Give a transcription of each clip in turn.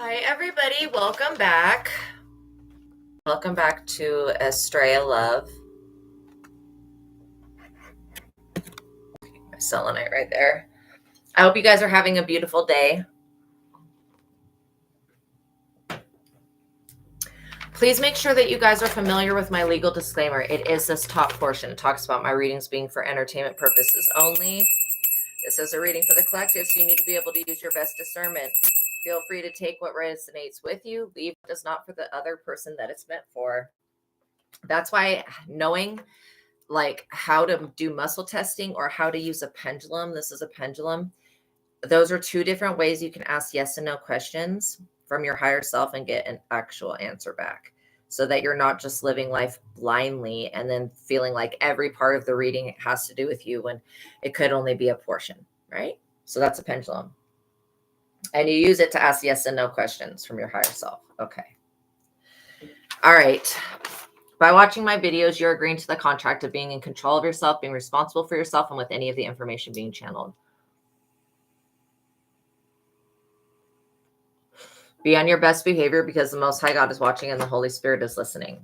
Hi, everybody. Welcome back. Welcome back to Astraea Love. My selenite right there. I hope you guys are having a beautiful day. Please make sure that you guys are familiar with my legal disclaimer. It is this top portion. It talks about my readings being for entertainment purposes only. This is a reading for the collective, so you need to be able to use your best discernment. Feel free to take what resonates with you. Leave what does not for the other person that it's meant for. That's why knowing like how to do muscle testing or how to use a pendulum. This is a pendulum. Those are two different ways you can ask yes and no questions from your higher self and get an actual answer back, so that you're not just living life blindly and then feeling like every part of the reading has to do with you when it could only be a portion, right? So that's a pendulum. And you use it to ask yes and no questions from your higher self. Okay. All right. By watching my videos, you're agreeing to the contract of being in control of yourself, being responsible for yourself, and with any of the information being channeled. Be on your best behavior because the Most High God is watching and the Holy Spirit is listening.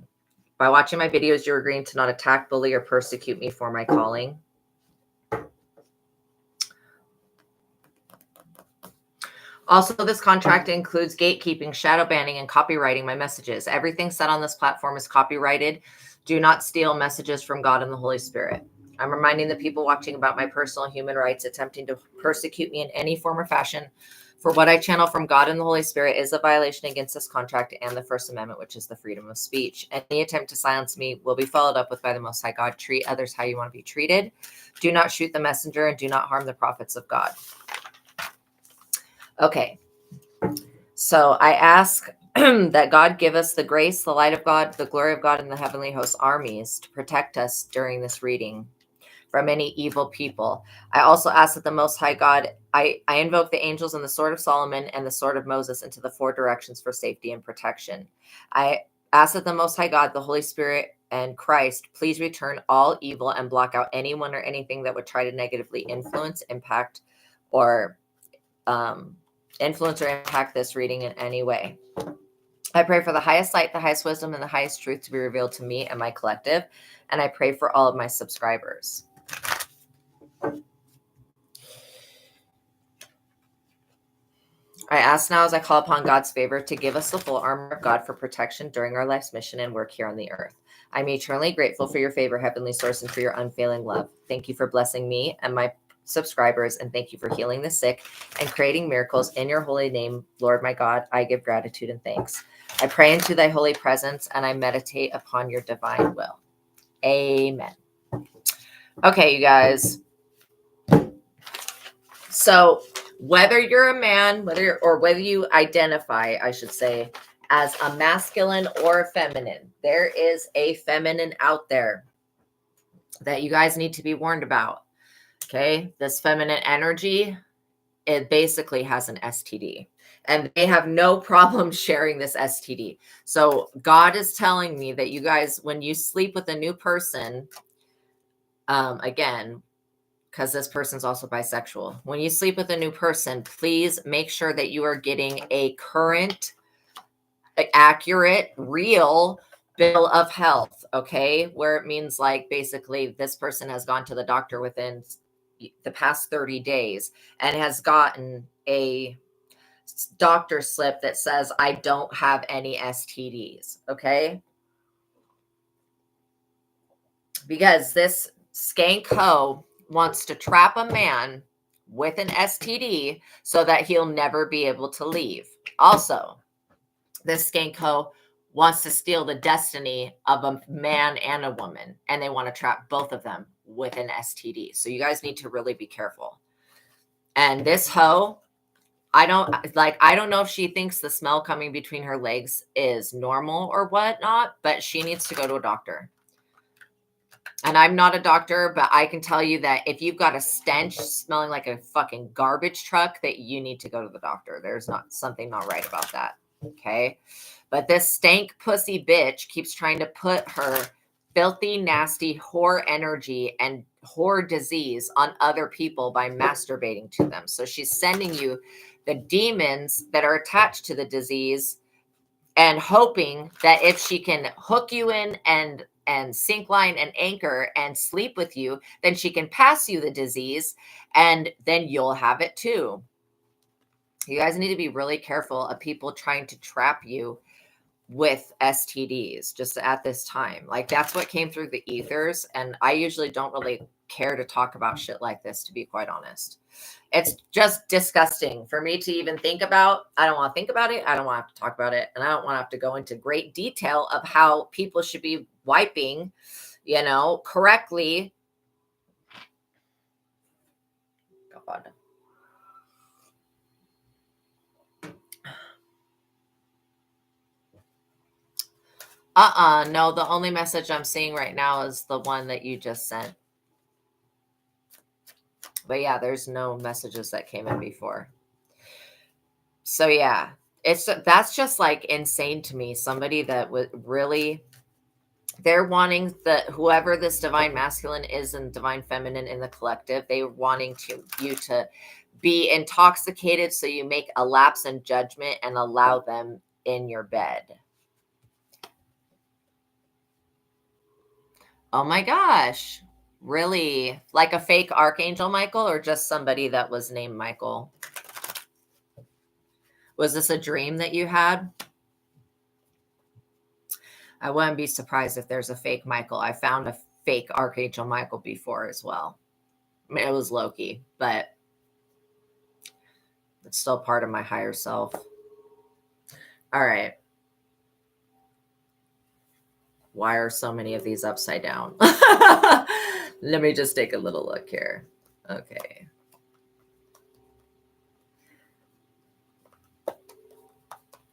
By watching my videos, you're agreeing to not attack, bully, or persecute me for my calling. Also, this contract includes gatekeeping, shadow banning, and copywriting my messages. Everything said on this platform is copyrighted. Do not steal messages from God and the Holy Spirit. I'm reminding the people watching about my personal human rights. Attempting to persecute me in any form or fashion for what I channel from God and the Holy Spirit is a violation against this contract and the First Amendment, which is the freedom of speech. Any attempt to silence me will be followed up with by the Most High God. Treat others how you want to be treated. Do not shoot the messenger and do not harm the prophets of God. Okay. So I ask that God give us the grace, the light of God, the glory of God, and the heavenly host armies to protect us during this reading from any evil people. I also ask that the Most High God, I invoke the angels and the sword of Solomon and the sword of Moses into the four directions for safety and protection. I ask that the Most High God, the Holy Spirit, and Christ, please return all evil and block out anyone or anything that would try to negatively influence, impact, or impact this reading in any way. I pray for the highest light, the highest wisdom, and the highest truth to be revealed to me and my collective. And I pray for all of my subscribers. I ask now as I call upon God's favor to give us the full armor of God for protection during our life's mission and work here on the earth. I'm eternally grateful for your favor, Heavenly Source, and for your unfailing love. Thank you for blessing me and my subscribers, and thank you for healing the sick and creating miracles in your holy name, Lord my God. I give gratitude and thanks. I pray into thy holy presence and I meditate upon your divine will. Amen. Okay, you guys. So whether you're a man, whether you identify, I should say, as a masculine or a feminine, there is a feminine out there that you guys need to be warned about. Okay, this feminine energy, it basically has an STD, and they have no problem sharing this STD. So God is telling me that you guys, when you sleep with a new person, again, because this person's also bisexual, when you sleep with a new person, please make sure that you are getting a current, accurate, real bill of health, okay? Where it means like basically this person has gone to the doctor within the past 30 days and has gotten a doctor slip that says, I don't have any STDs, okay? Because this skank hoe wants to trap a man with an STD so that he'll never be able to leave. Also, this skank hoe wants to steal the destiny of a man and a woman, and they want to trap both of them with an STD. So you guys need to really be careful. And this hoe, I don't know if she thinks the smell coming between her legs is normal or whatnot, but she needs to go to a doctor. And I'm not a doctor, but I can tell you that if you've got a stench smelling like a fucking garbage truck, that you need to go to the doctor. There's something not right about that. Okay. But this stank pussy bitch keeps trying to put her filthy, nasty whore energy and whore disease on other people by masturbating to them. So she's sending you the demons that are attached to the disease, and hoping that if she can hook you in and sink line and anchor and sleep with you, then she can pass you the disease and then you'll have it too. You guys need to be really careful of people trying to trap you with STDs just at this time. Like, that's what came through the ethers. And I usually don't really care to talk about shit like this, to be quite honest. It's just disgusting for me to even think about. I don't want to think about it. I don't want to have to talk about it. And I don't want to have to go into great detail of how people should be wiping, correctly. God. No, the only message I'm seeing right now is the one that you just sent. But yeah, there's no messages that came in before. So yeah, that's just like insane to me. Somebody that would really, they're wanting whoever this divine masculine is and divine feminine in the collective, they're wanting you to be intoxicated so you make a lapse in judgment and allow them in your bed. Oh my gosh. Really? Like a fake Archangel Michael, or just somebody that was named Michael? Was this a dream that you had? I wouldn't be surprised if there's a fake Michael. I found a fake Archangel Michael before as well. I mean, it was Loki, but it's still part of my higher self. All right. Why are so many of these upside down? Let me just take a little look here. Okay.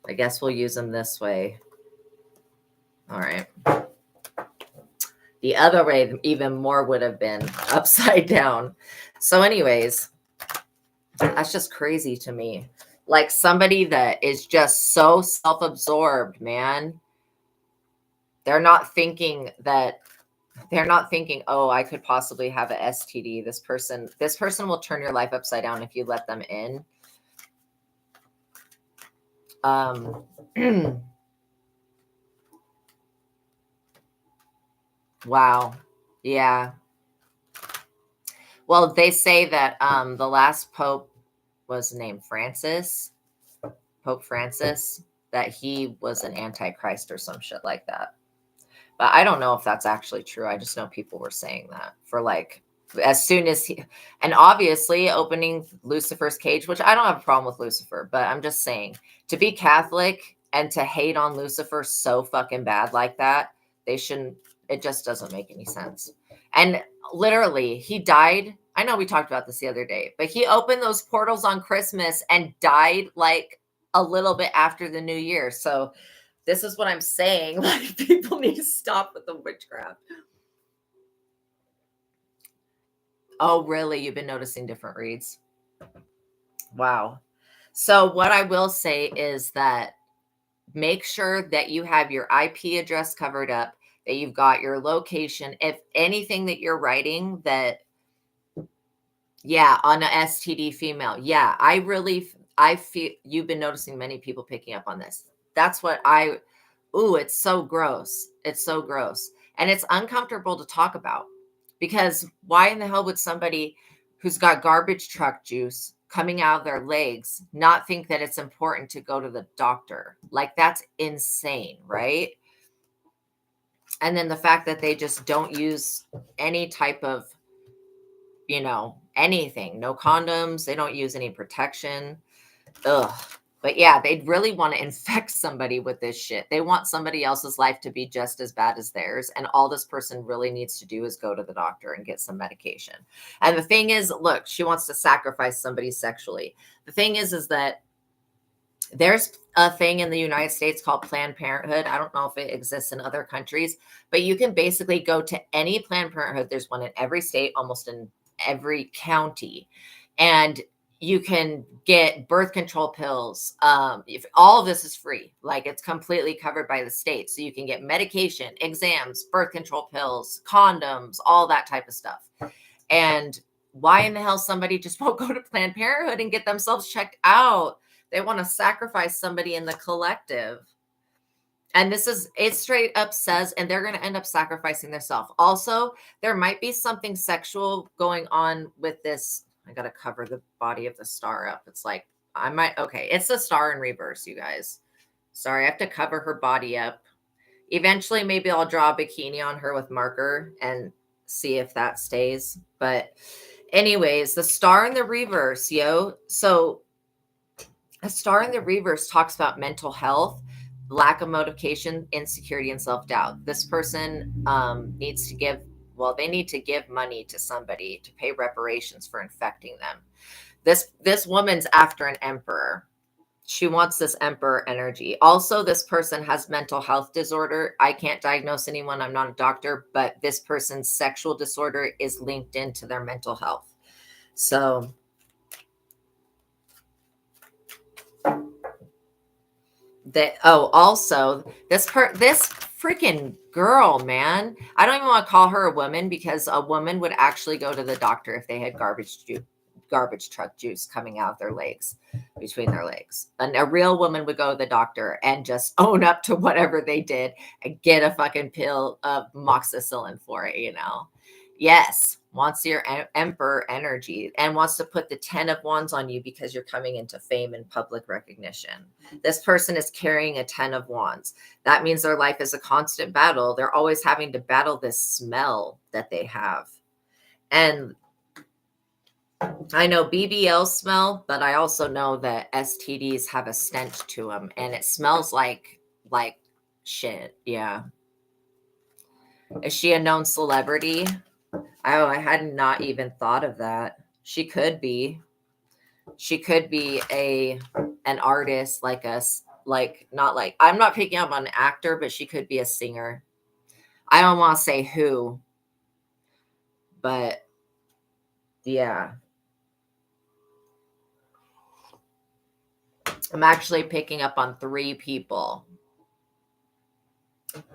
I guess we'll use them this way. All right. The other way, even more would have been upside down. So anyways, that's just crazy to me. Like somebody that is just so self-absorbed, man. They're not thinking, oh, I could possibly have an STD. This person will turn your life upside down if you let them in. Wow. Yeah. Well, they say that the last pope was named Francis, Pope Francis, that he was an antichrist or some shit like that. But I don't know if that's actually true. I just know people were saying that for like, as soon as he, and obviously opening Lucifer's cage, which I don't have a problem with Lucifer, but I'm just saying, to be Catholic and to hate on Lucifer so fucking bad like that, they shouldn't, it just doesn't make any sense. And literally, he died. I know we talked about this the other day, but he opened those portals on Christmas and died like a little bit after the new year. So this is what I'm saying. Like, people need to stop with the witchcraft. Oh, really? You've been noticing different reads? Wow. So what I will say is that make sure that you have your IP address covered up, that you've got your location. If anything that you're writing that, yeah, on a STD female. Yeah, I feel you've been noticing many people picking up on this. That's what it's so gross. It's so gross. And it's uncomfortable to talk about, because why in the hell would somebody who's got garbage truck juice coming out of their legs not think that it's important to go to the doctor? Like, that's insane, right? And then the fact that they just don't use any type of, anything, no condoms, they don't use any protection. Ugh. But yeah, they'd really want to infect somebody with this shit. They want somebody else's life to be just as bad as theirs. And all this person really needs to do is go to the doctor and get some medication. And the thing is, look, she wants to sacrifice somebody sexually. The thing is that there's a thing in the United States called Planned Parenthood. I don't know if it exists in other countries, but you can basically go to any Planned Parenthood. There's one in every state, almost in every county. And you can get birth control pills. If all of this is free, like, it's completely covered by the state. So you can get medication, exams, birth control pills, condoms, all that type of stuff. And Why in the hell somebody just won't go to Planned Parenthood and get themselves checked out? They want to sacrifice somebody in the collective. And this is, it straight up says, and they're going to end up sacrificing themselves. Also, there might be something sexual going on with this. I got to cover the body of the star up. It's like, okay, it's the star in reverse, you guys. Sorry, I have to cover her body up. Eventually, maybe I'll draw a bikini on her with marker and see if that stays. But anyways, the star in the reverse, yo. So a star in the reverse talks about mental health, lack of motivation, insecurity, and self-doubt. This person needs to give, well, they need to give money to somebody to pay reparations for infecting them. This woman's after an emperor. She wants this emperor energy. Also, this person has mental health disorder. I can't diagnose anyone. I'm not a doctor, but this person's sexual disorder is linked into their mental health. So also this freaking girl, man. I don't even want to call her a woman, because a woman would actually go to the doctor if they had garbage truck juice coming out of their legs, between their legs. And a real woman would go to the doctor and just own up to whatever they did and get a fucking pill of moxicillin for it, you know? Yes, wants your emperor energy and wants to put the 10 of wands on you because you're coming into fame and public recognition. This person is carrying a 10 of wands. That means their life is a constant battle. They're always having to battle this smell that they have. And I know BBL smell, but I also know that STDs have a stench to them, and it smells like shit. Yeah. Is she a known celebrity? Oh, I had not even thought of that. She could be. She could be an artist, like us, like not like, I'm not picking up on an actor, but she could be a singer. I don't want to say who, but yeah. I'm actually picking up on 3 people.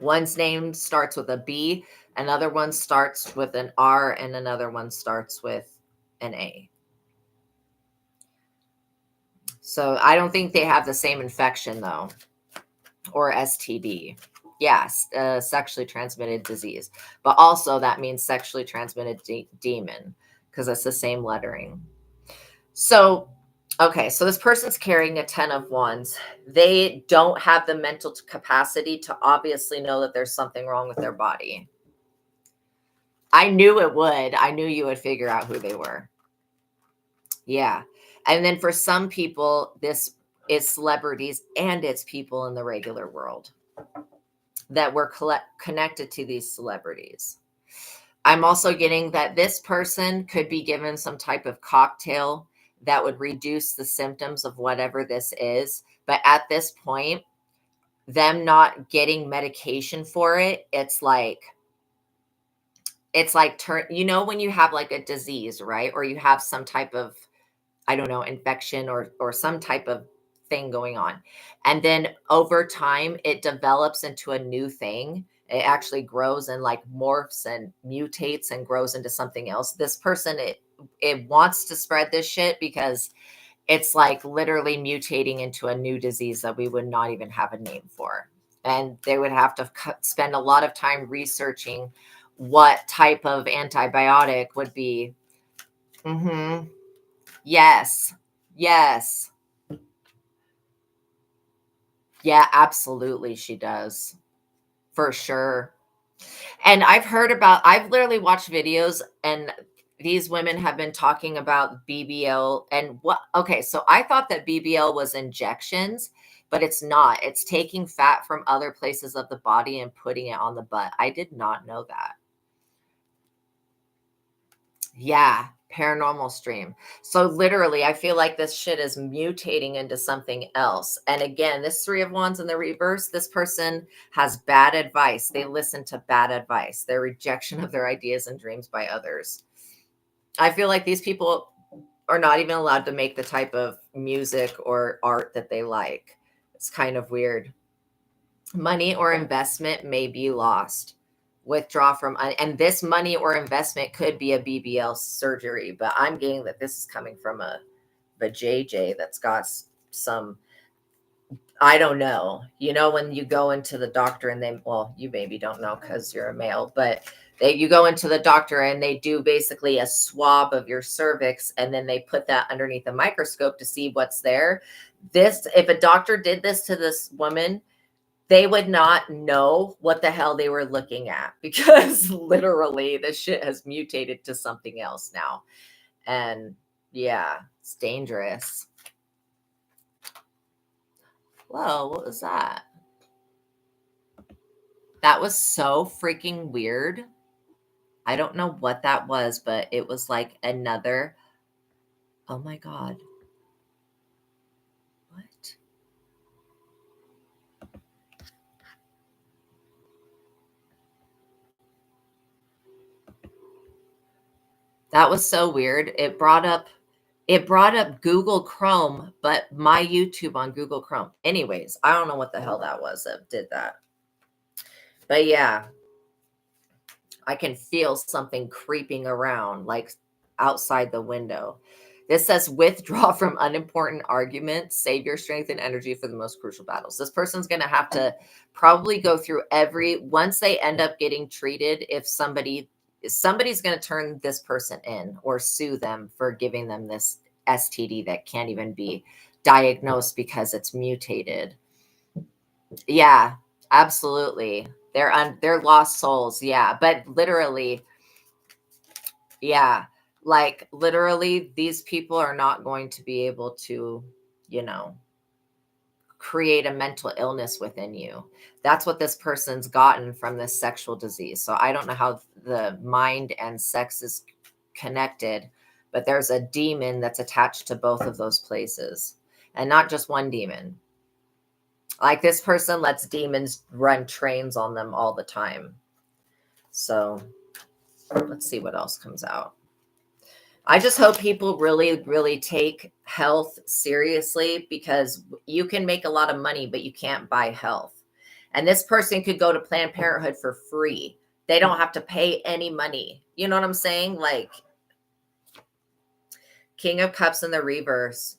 One's name starts with a B, another one starts with an R, and another one starts with an A. So I don't think they have the same infection, though, or STD. Yes, sexually transmitted disease. But also that means sexually transmitted demon, because it's the same lettering. So, okay, so this person's carrying a 10 of wands. They don't have the mental capacity to obviously know that there's something wrong with their body. I knew it would. I knew you would figure out who they were. Yeah. And then for some people, this is celebrities and it's people in the regular world that were connected to these celebrities. I'm also getting that this person could be given some type of cocktail that would reduce the symptoms of whatever this is. But at this point, them not getting medication for it, it's like you know, when you have like a disease, right? Or you have some type of, I don't know, infection or some type of thing going on. And then over time, it develops into a new thing. It actually grows and like morphs and mutates and grows into something else. This person, it wants to spread this shit because it's like literally mutating into a new disease that we would not even have a name for. And they would have to spend a lot of time researching what type of antibiotic would be. Mm-hmm. Yes. Yes. Yeah, absolutely. She does. For sure. And I've literally watched videos, and these women have been talking about BBL and okay, so I thought that BBL was injections, but it's not. It's taking fat from other places of the body and putting it on the butt. I did not know that. Yeah, paranormal stream. So literally, I feel like this shit is mutating into something else. And again, this 3 of wands in the reverse, this person has bad advice. They listen to bad advice, their rejection of their ideas and dreams by others. I feel like these people are not even allowed to make the type of music or art that they like. It's kind of weird. Money or investment may be lost. Withdraw from, and this money or investment could be a BBL surgery, but I'm getting that this is coming from a JJ that's got some, I don't know. You know, when you go into the doctor and they, well, you maybe don't know because you're a male, but you go into the doctor and they do basically a swab of your cervix, and then they put that underneath a microscope to see what's there. This, if a doctor did this to this woman, they would not know what the hell they were looking at, because literally this shit has mutated to something else now. And yeah, it's dangerous. Whoa, what was that? That was so freaking weird. I don't know what that was, but it was like another. Oh my God. What? That was so weird. It brought up Google Chrome, but my YouTube on Google Chrome. Anyways, I don't know what the hell that was that did that. But yeah, I can feel something creeping around, like outside the window. This says withdraw from unimportant arguments, save your strength and energy for the most crucial battles. This person's going to have to probably go through once they end up getting treated, if somebody's going to turn this person in or sue them for giving them this STD that can't even be diagnosed because it's mutated. Yeah, absolutely. They're lost souls. Yeah. But literally, yeah, like literally these people are not going to be able to, you know, create a mental illness within you. That's what this person's gotten from this sexual disease. So I don't know how the mind and sex is connected, but there's a demon that's attached to both of those places, and not just one demon. Like this person lets demons run trains on them all the time. So let's see what else comes out. I just hope people really, really take health seriously, because you can make a lot of money, but you can't buy health. And this person could go to Planned Parenthood for free. They don't have to pay any money. You know what I'm saying? Like King of Cups in the reverse.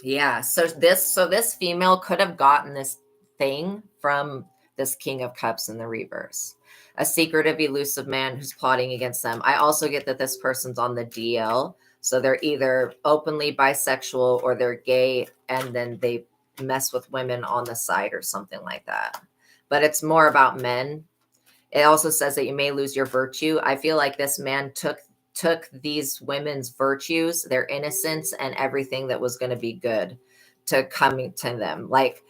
Yeah. So this female could have gotten this thing from this King of Cups in the reverse. A secretive, elusive man who's plotting against them. I also get that this person's on the DL. So they're either openly bisexual or they're gay, and then they mess with women on the side or something like that. But it's more about men. It also says that you may lose your virtue. I feel like this man took these women's virtues, their innocence, and everything that was going to be good to coming to them. Like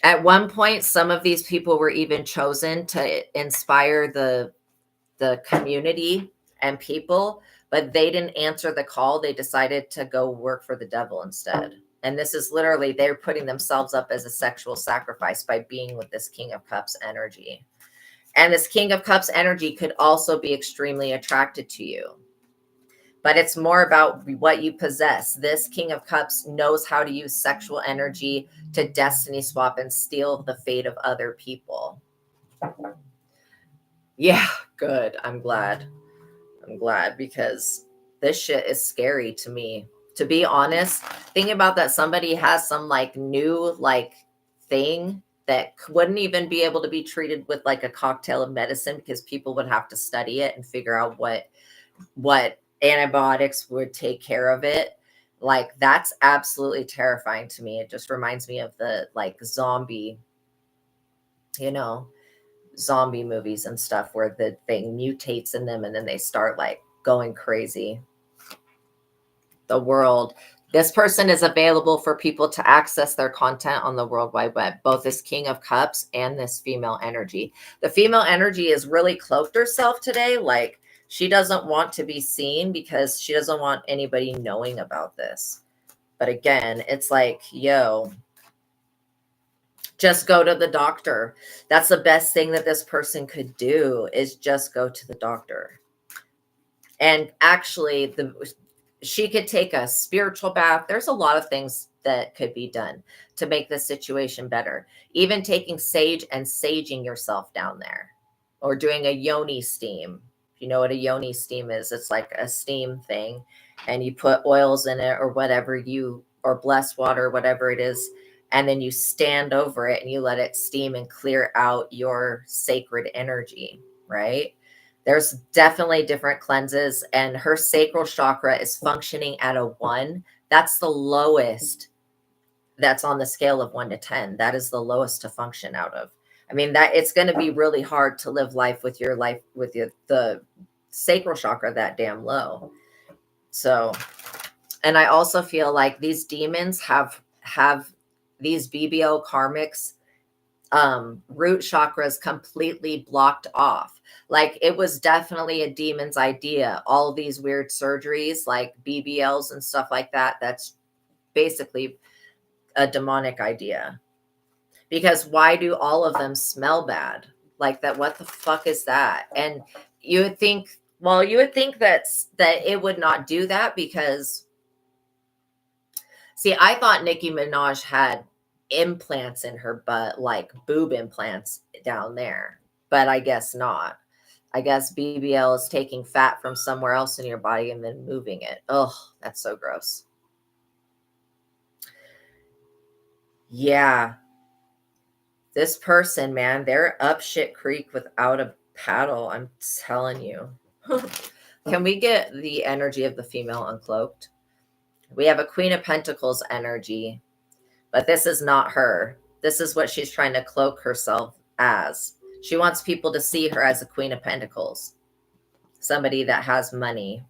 at one point, some of these people were even chosen to inspire the community and people, but they didn't answer the call. They decided to go work for the devil instead. And this is literally, they're putting themselves up as a sexual sacrifice by being with this King of Cups energy. And this King of Cups energy could also be extremely attracted to you. But it's more about what you possess. This King of Cups knows how to use sexual energy to destiny swap and steal the fate of other people. Yeah, good. I'm glad, because this shit is scary to me. To be honest, thinking about that somebody has some like new like thing that wouldn't even be able to be treated with like a cocktail of medicine, because people would have to study it and figure out what antibiotics would take care of it. Like that's absolutely terrifying to me. It just reminds me of the like zombie, zombie movies and stuff where the thing mutates in them and then they start like going crazy. The world. This person is available for people to access their content on the World Wide Web, both this King of Cups and this female energy. The female energy is really cloaked herself today. Like she doesn't want to be seen because she doesn't want anybody knowing about this. But again, it's like, yo, just go to the doctor. That's the best thing that this person could do, is just go to the doctor. And actually, she could take a spiritual bath. There's a lot of things that could be done to make this situation better. Even taking sage and saging yourself down there. or doing a yoni steam. If you know what a yoni steam is, it's like a steam thing, and you put oils in it or whatever or blessed water, whatever it is, and then you stand over it and you let it steam and clear out your sacred energy, right? There's definitely different cleanses, and her sacral chakra is functioning at a 1. That's the lowest that's on the scale of 1 to 10. That is the lowest to function out of. I mean, that it's going to be really hard to live life with the sacral chakra that damn low. So, and I also feel like these demons have these BBO karmics root chakras completely blocked off. Like, it was definitely a demon's idea. All these weird surgeries like BBLs and stuff like that, that's basically a demonic idea. Because why do all of them smell bad? Like that, what the fuck is that? And you would think, well, you would think that it would not do that because, see, I thought Nicki Minaj had implants in her butt, like boob implants down there, but I guess not. I guess BBL is taking fat from somewhere else in your body and then moving it. Oh, that's so gross. Yeah. This person, man, they're up shit creek without a paddle. I'm telling you. Can we get the energy of the female uncloaked? We have a Queen of Pentacles energy, but this is not her. This is what she's trying to cloak herself as. She wants people to see her as a Queen of Pentacles, somebody that has money.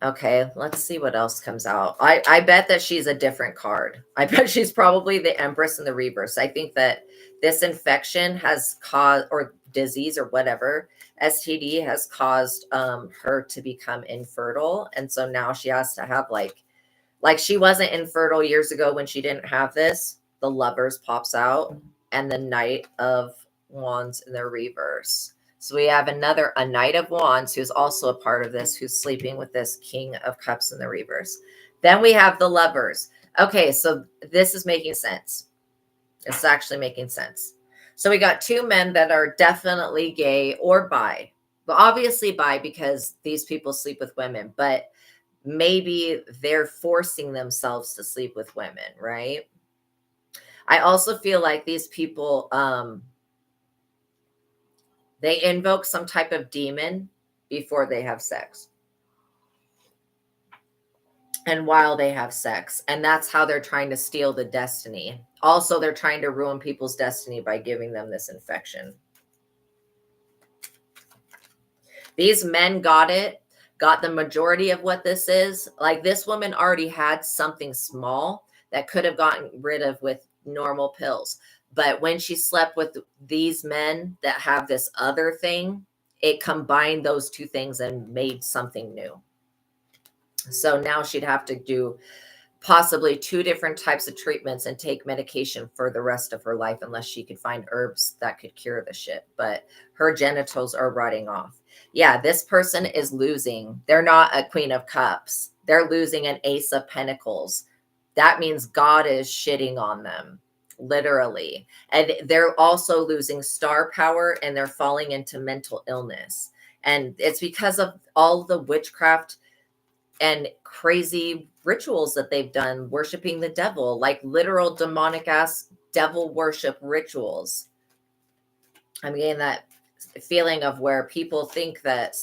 Okay, let's see what else comes out. I bet that she's a different card. I bet she's probably the Empress in the reverse. I think that this infection has caused, or disease or whatever, STD has caused her to become infertile. And so now she has to have like she wasn't infertile years ago when she didn't have this. The Lovers pops out and the Knight of Wands in the reverse. So we have a Knight of Wands who's also a part of this, who's sleeping with this King of Cups in the reverse. Then we have the Lovers. Okay, so this is making sense. It's actually making sense. So we got 2 men that are definitely gay or bi. Well, obviously bi because these people sleep with women, but maybe they're forcing themselves to sleep with women, right? I also feel like these people, they invoke some type of demon before they have sex. And while they have sex. And that's how they're trying to steal the destiny. Also, they're trying to ruin people's destiny by giving them this infection. These men got the majority of what this is. Like, this woman already had something small that could have gotten rid of with normal pills. But when she slept with these men that have this other thing, it combined those 2 things and made something new. So now she'd have to do possibly 2 different types of treatments and take medication for the rest of her life, unless she could find herbs that could cure the shit. But her genitals are rotting off. Yeah, this person is losing. They're not a Queen of Cups. They're losing an Ace of Pentacles. That means God is shitting on them, literally. And they're also losing star power, and they're falling into mental illness. And it's because of all the witchcraft and crazy rituals that they've done, worshiping the devil, like literal demonic ass devil worship rituals. I'm getting that feeling of where people think that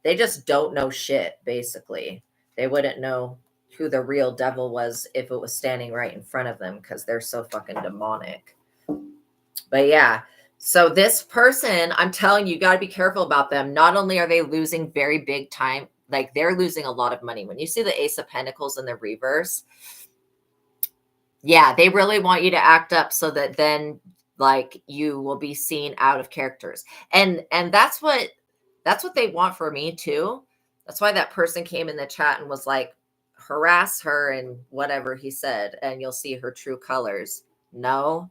they just don't know shit, basically. They wouldn't know who the real devil was if it was standing right in front of them, because they're so fucking demonic. But yeah, so this person, I'm telling you, got to be careful about them. Not only are they losing very big time, like they're losing a lot of money. When you see the Ace of Pentacles in the reverse, yeah, they really want you to act up so that then like you will be seen out of characters. And that's what they want for me too. That's why that person came in the chat and was like, harass her and whatever he said, and you'll see her true colors. No,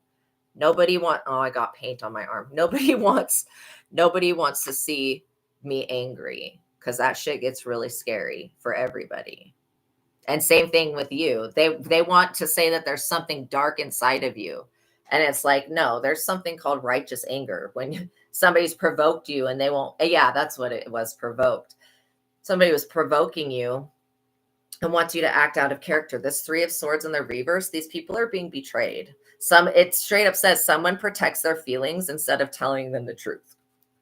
nobody oh, I got paint on my arm. Nobody wants to see me angry, because that shit gets really scary for everybody. And same thing with you. They want to say that there's something dark inside of you. And it's like, no, there's something called righteous anger. When somebody's provoked you and they won't, yeah, that's what it was, provoked. Somebody was provoking you and wants you to act out of character. This Three of Swords in the reverse, these people are being betrayed. It straight up says someone protects their feelings instead of telling them the truth.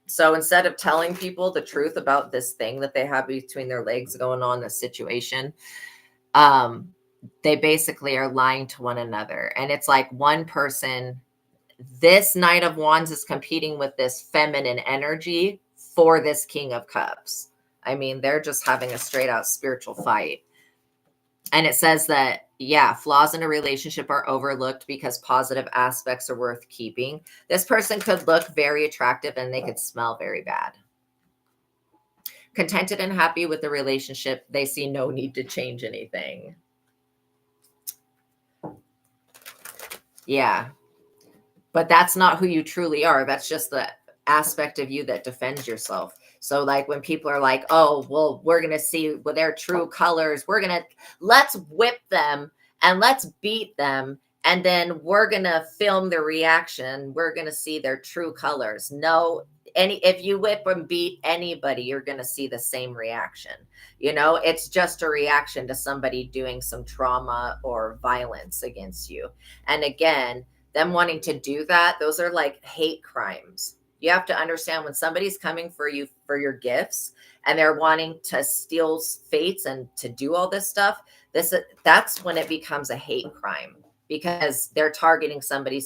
So instead of telling people the truth about this thing that they have between their legs going on, this situation, they basically are lying to one another. And it's like one person, this Knight of Wands is competing with this feminine energy for this King of Cups. I mean, they're just having a straight out spiritual fight. And it says that, yeah, flaws in a relationship are overlooked because positive aspects are worth keeping. This person could look very attractive and they could smell very bad. Contented and happy with the relationship, they see no need to change anything. Yeah. But that's not who you truly are. That's just the aspect of you that defends yourself. So like when people are like, oh, well, we're going to see their true colors. Let's whip them and let's beat them. And then we're going to film the reaction. We're going to see their true colors. No, if you whip and beat anybody, you're going to see the same reaction. You know, it's just a reaction to somebody doing some trauma or violence against you. And again, them wanting to do that, those are like hate crimes. You have to understand when somebody's coming for you for your gifts and they're wanting to steal fates and to do all this stuff, that's when it becomes a hate crime, because they're targeting somebody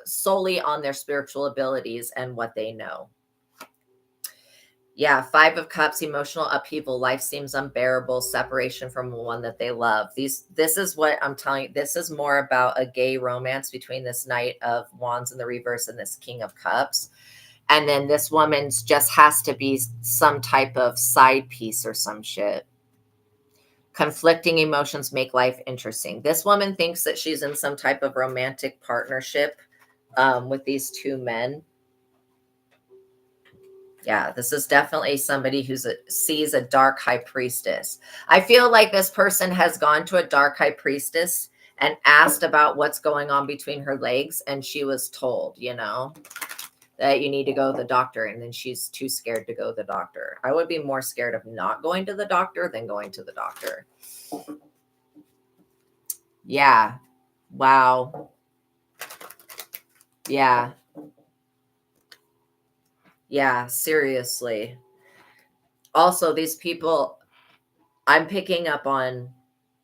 solely on their spiritual abilities and what they know. Yeah, Five of Cups, emotional upheaval. Life seems unbearable. Separation from one that they love. This is what I'm telling you. This is more about a gay romance between this Knight of Wands in the reverse and this King of Cups. And then this woman's just has to be some type of side piece or some shit. Conflicting emotions make life interesting. This woman thinks that she's in some type of romantic partnership with these two men. Yeah, this is definitely somebody who sees a dark high priestess. I feel like this person has gone to a dark high priestess and asked about what's going on between her legs. And she was told, you know, that you need to go to the doctor. And then she's too scared to go to the doctor. I would be more scared of not going to the doctor than going to the doctor. Yeah. Wow. Yeah. Yeah, seriously. Also, these people, I'm picking up on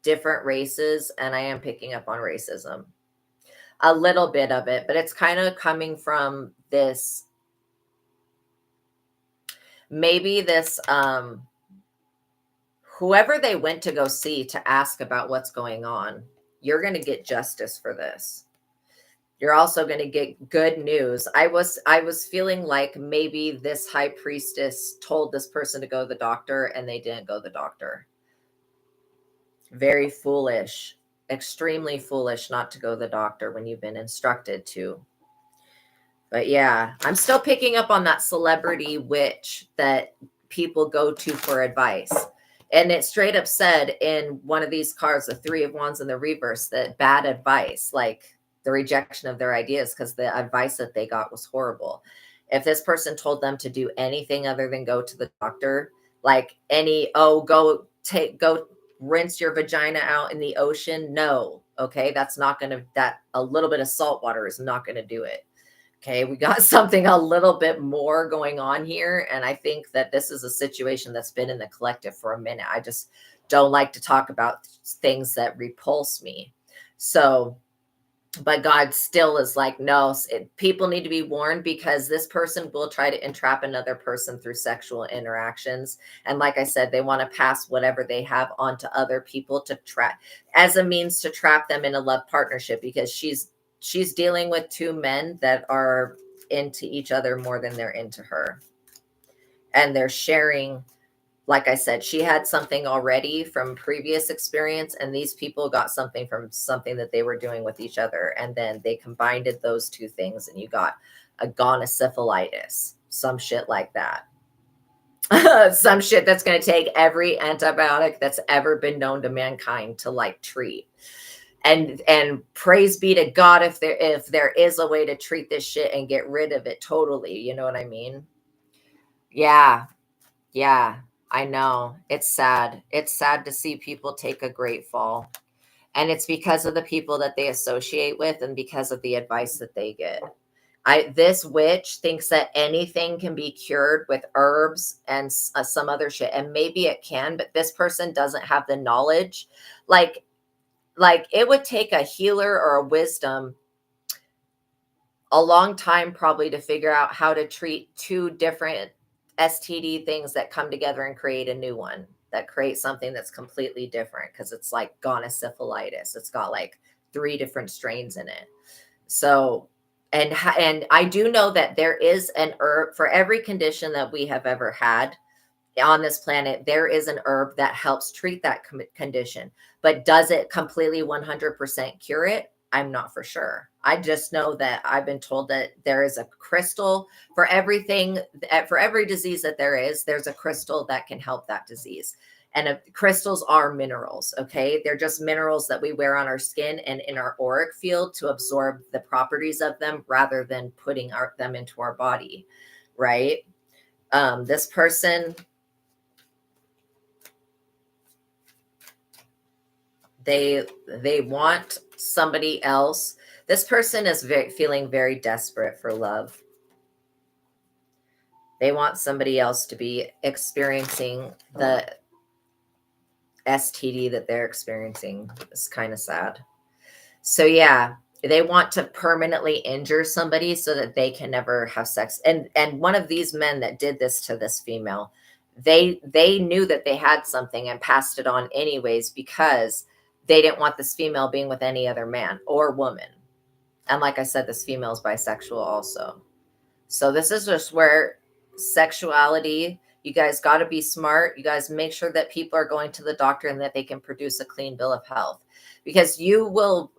different races and I am picking up on racism. A little bit of it, but it's kind of coming from this, maybe this, whoever they went to go see to ask about what's going on, you're going to get justice for this. You're also going to get good news. I was feeling like maybe this high priestess told this person to go to the doctor and they didn't go to the doctor. Very foolish, extremely foolish not to go to the doctor when you've been instructed to. But yeah, I'm still picking up on that celebrity witch that people go to for advice. And it straight up said in one of these cards, the Three of Wands in the reverse, that bad advice, like the rejection of their ideas because the advice that they got was horrible. If this person told them to do anything other than go to the doctor, like go rinse your vagina out in the ocean. No. Okay. That's not going to, a little bit of salt water is not going to do it. Okay. We got something a little bit more going on here. And I think that this is a situation that's been in the collective for a minute. I just don't like to talk about things that repulse me. So, but God still is like, no, people need to be warned because this person will try to entrap another person through sexual interactions. And like I said, they want to pass whatever they have on to other people to trap as a means to trap them in a love partnership, because she's dealing with two men that are into each other more than they're into her. And they're sharing. Like I said, she had something already from previous experience, and these people got something from something that they were doing with each other. And then they combined those two things, and you got a gonosyphilitis, some shit like that. Some shit that's going to take every antibiotic that's ever been known to mankind to like treat. and praise be to God if there is a way to treat this shit and get rid of it totally. You know what I mean? Yeah. Yeah. I know. It's sad. It's sad to see people take a great fall. And it's because of the people that they associate with and because of the advice that they get. This witch thinks that anything can be cured with herbs and some other shit, and maybe it can, but this person doesn't have the knowledge. Like it would take a healer or a wisdom a long time probably to figure out how to treat two different STD things that come together and create a new one that creates something that's completely different, because it's like gonosyphilitis. It's got like 3 different strains in it. So, and I do know that there is an herb for every condition that we have ever had on this planet. There is an herb that helps treat that condition, but does it completely 100% cure it? I'm not for sure. I just know that I've been told that there is a crystal for everything, for every disease that there's a crystal that can help that disease. And crystals are minerals, okay? They're just minerals that we wear on our skin and in our auric field to absorb the properties of them rather than putting them into our body, right? This person, they want somebody else. This person is feeling very desperate for love. They want somebody else to be experiencing the STD that they're experiencing. It's kind of sad. So yeah, they want to permanently injure somebody so that they can never have sex. And one of these men that did this to this female, they knew that they had something and passed it on anyways, because they didn't want this female being with any other man or woman. And like I said, this female is bisexual also. So this is just where sexuality, you guys got to be smart. You guys make sure that people are going to the doctor and that they can produce a clean bill of health, because you will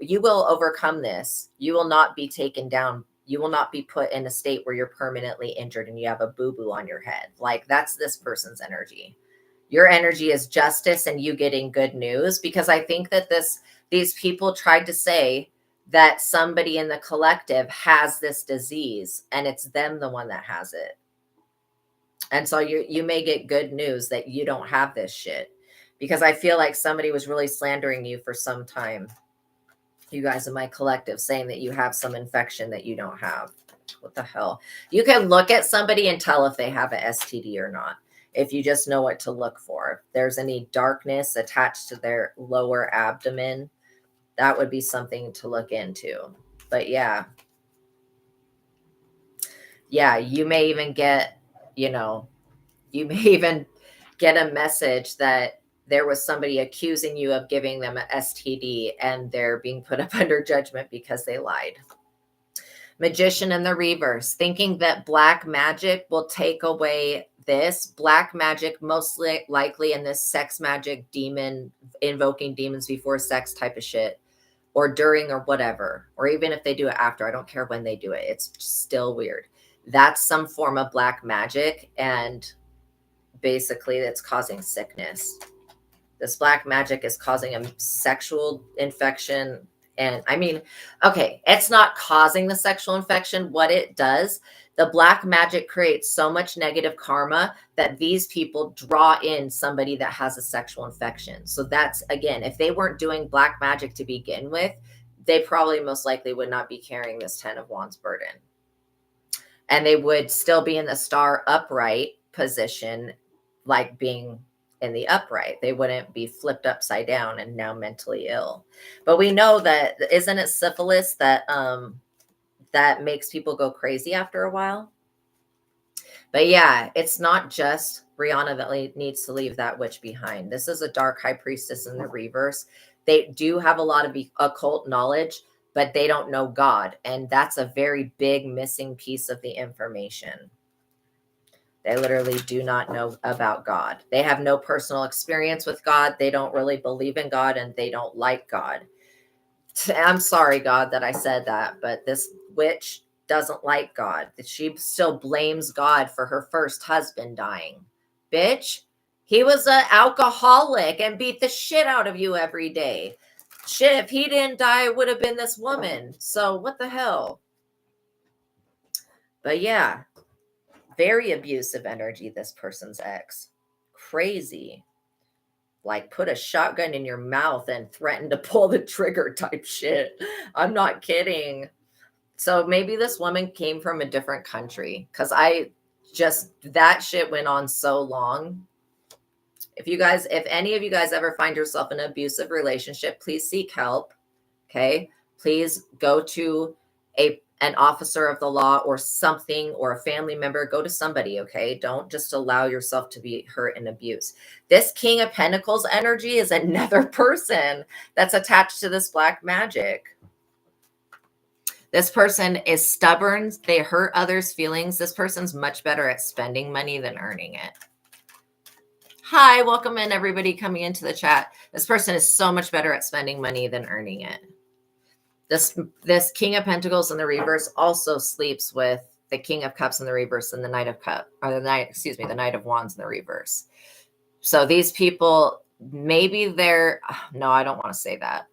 overcome this. You will not be taken down. You will not be put in a state where you're permanently injured and you have a boo-boo on your head. Like, that's this person's energy. Your energy is justice and you getting good news, because I think that these people tried to say that somebody in the collective has this disease and it's them, the one that has it. And so you may get good news that you don't have this shit, because I feel like somebody was really slandering you for some time. You guys in my collective saying that you have some infection that you don't have. What the hell? You can look at somebody and tell if they have an STD or not, if you just know what to look for. If there's any darkness attached to their lower abdomen, that would be something to look into. But yeah, you may even get, you may even get a message that there was somebody accusing you of giving them an STD and they're being put up under judgment because they lied. Magician in the reverse, thinking that black magic will take away this. Black magic, most likely in this sex magic, demon, invoking demons before sex type of shit, or during or whatever, or even if they do it after. I don't care when they do it. It's still weird. That's some form of black magic, and basically it's causing sickness. This black magic is causing a sexual infection. And I mean, okay, it's not causing the sexual infection. What it does, the black magic creates so much negative karma that these people draw in somebody that has a sexual infection. So that's, again, if they weren't doing black magic to begin with, they probably most likely would not be carrying this 10 of Wands burden. And they would still be in the star upright position, like being in the upright. They wouldn't be flipped upside down and now mentally ill. But we know that, isn't it syphilis that that makes people go crazy after a while? But yeah, it's not just Brianna that needs to leave that witch behind. This is a dark high priestess in the reverse. They do have a lot of occult knowledge, but they don't know God. And that's a very big missing piece of the information. They literally do not know about God. They have no personal experience with God. They don't really believe in God, and they don't like God. I'm sorry, God, that I said that, but this witch doesn't like God. She still blames God for her first husband dying. Bitch, he was an alcoholic and beat the shit out of you every day. Shit, if he didn't die, it would have been this woman. So what the hell? But yeah, very abusive energy, this person's ex. Crazy. Like put a shotgun in your mouth and threaten to pull the trigger type shit. I'm not kidding. So maybe this woman came from a different country, because that shit went on so long. If any of you guys ever find yourself in an abusive relationship, please seek help. Okay. Please go to an officer of the law or something, or a family member. Go to somebody. Okay. Don't just allow yourself to be hurt and abused. This King of Pentacles energy is another person that's attached to this black magic. This person is stubborn. They hurt others' feelings. This person's much better at spending money than earning it. Hi, welcome in everybody coming into the chat. This person is so much better at spending money than earning it. This King of Pentacles in the reverse also sleeps with the King of Cups in the reverse and the Knight of Cups, or the Knight of Wands in the reverse. So these people, maybe no, I don't want to say that.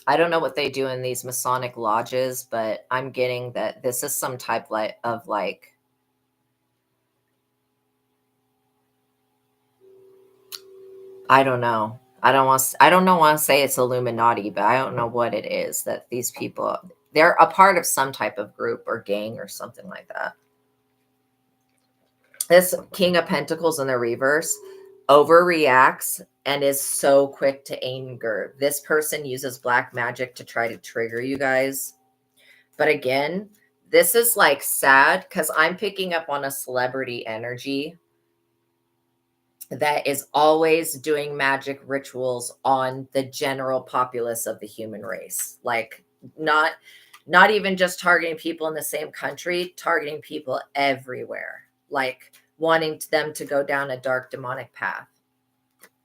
I don't know what they do in these Masonic lodges, but I'm getting that this is some type of I don't know. I don't want to say it's Illuminati, but I don't know what it is that these people, they're a part of some type of group or gang or something like that. This King of Pentacles in the reverse overreacts and is so quick to anger. This person uses black magic to try to trigger you guys. But again, this is like sad because I'm picking up on a celebrity energy that is always doing magic rituals on the general populace of the human race. Like not even just targeting people in the same country, targeting people everywhere. Like wanting them to go down a dark demonic path.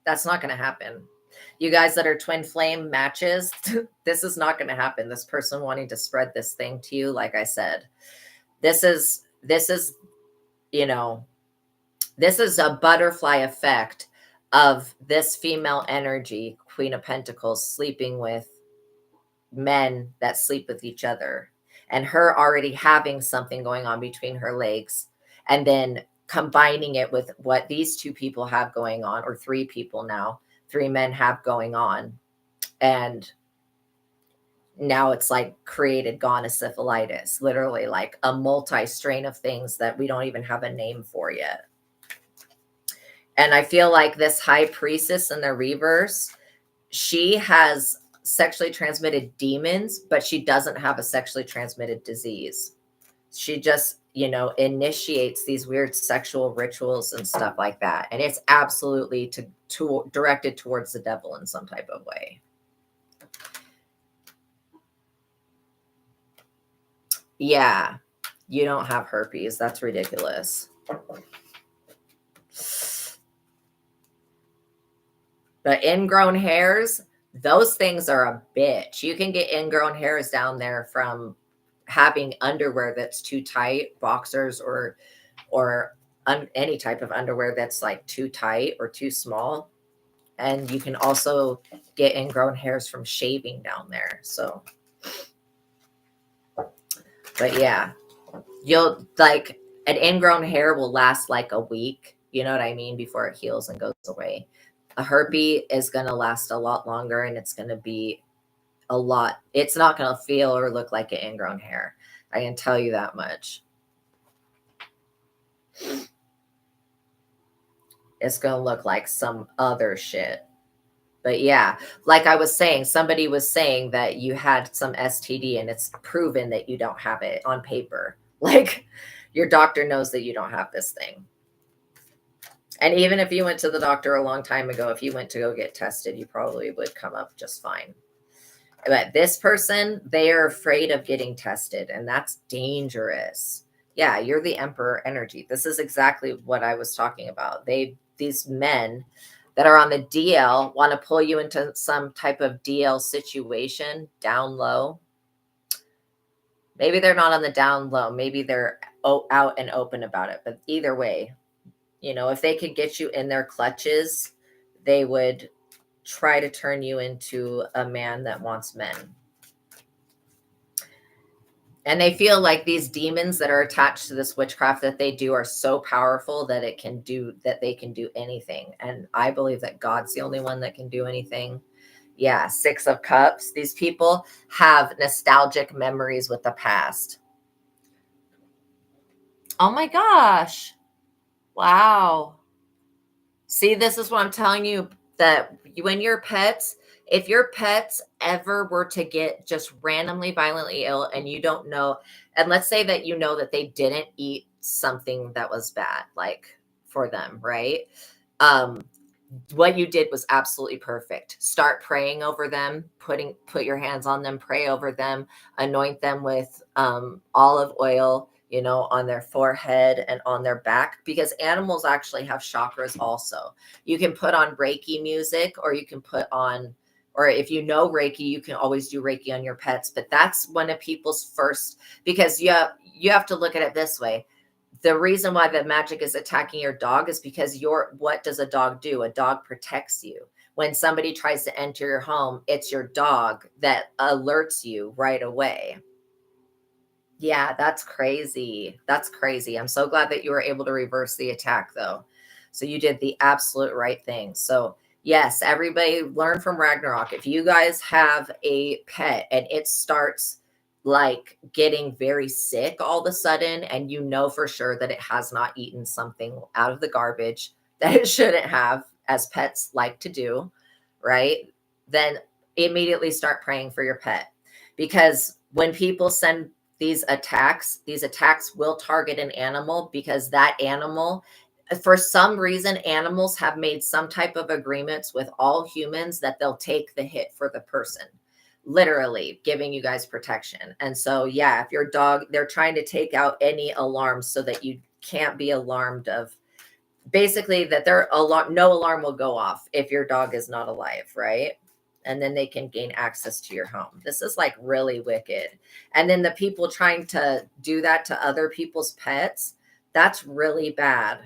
That's not going to happen. You guys that are twin flame matches, this is not going to happen. This person wanting to spread this thing to you, like I said, this is, you know, this is a butterfly effect of this female energy, Queen of Pentacles, sleeping with men that sleep with each other, and her already having something going on between her legs, and then combining it with what these two people have going on, or three people now, three men have going on. And now it's like created gonosyphilitis, literally like a multi-strain of things that we don't even have a name for yet. And I feel like this High Priestess in the reverse, she has sexually transmitted demons, but she doesn't have a sexually transmitted disease. She just, initiates these weird sexual rituals and stuff like that. And it's absolutely directed towards the devil in some type of way. Yeah, you don't have herpes. That's ridiculous. But ingrown hairs, those things are a bitch. You can get ingrown hairs down there from having underwear that's too tight, boxers or any type of underwear that's like too tight or too small. And you can also get ingrown hairs from shaving down there. So, but yeah, you'll like an ingrown hair will last like a week. You know what I mean? Before it heals and goes away. A herpes is going to last a lot longer, and it's going to be a lot. It's not going to feel or look like an ingrown hair. I can tell you that much. It's going to look like some other shit. But yeah, like I was saying, somebody was saying that you had some STD and it's proven that you don't have it on paper. Like your doctor knows that you don't have this thing. And even if you went to the doctor a long time ago, if you went to go get tested, you probably would come up just fine. But this person, they are afraid of getting tested, and that's dangerous. Yeah, you're the Emperor energy. This is exactly what I was talking about. These men that are on the DL want to pull you into some type of DL situation down low. Maybe they're not on the down low. Maybe they're out and open about it. But either way, if they could get you in their clutches, they would try to turn you into a man that wants men. And they feel like these demons that are attached to this witchcraft that they do are so powerful that they can do anything. And I believe that God's the only one that can do anything. Yeah, 6 of Cups. These people have nostalgic memories with the past. Oh my gosh. Wow. See, this is what I'm telling you, that when your pets, if your pets ever were to get just randomly violently ill and you don't know, and let's say that you know that they didn't eat something that was bad, like for them, right? What you did was absolutely perfect. Start praying over them, put your hands on them, pray over them, anoint them with olive oil, on their forehead and on their back, because animals actually have chakras also. You can put on Reiki music, or you can put on, or if you know Reiki, you can always do Reiki on your pets. But that's one of people's first, because you have to look at it this way. The reason why the magic is attacking your dog is because what does a dog do? A dog protects you. When somebody tries to enter your home, it's your dog that alerts you right away. Yeah, that's crazy. That's crazy. I'm so glad that you were able to reverse the attack, though. So you did the absolute right thing. So yes, everybody learn from Ragnarok. If you guys have a pet and it starts like getting very sick all of a sudden, and you know for sure that it has not eaten something out of the garbage that it shouldn't have, as pets like to do, right? Then immediately start praying for your pet. Because when people send these attacks will target an animal, because that animal, for some reason, animals have made some type of agreements with all humans that they'll take the hit for the person, literally giving you guys protection. And so, yeah, if your dog, they're trying to take out any alarms so that you can't be alarmed of, basically, that no alarm will go off if your dog is not alive, right? And then they can gain access to your home. This is like really wicked. And then the people trying to do that to other people's pets, that's really bad.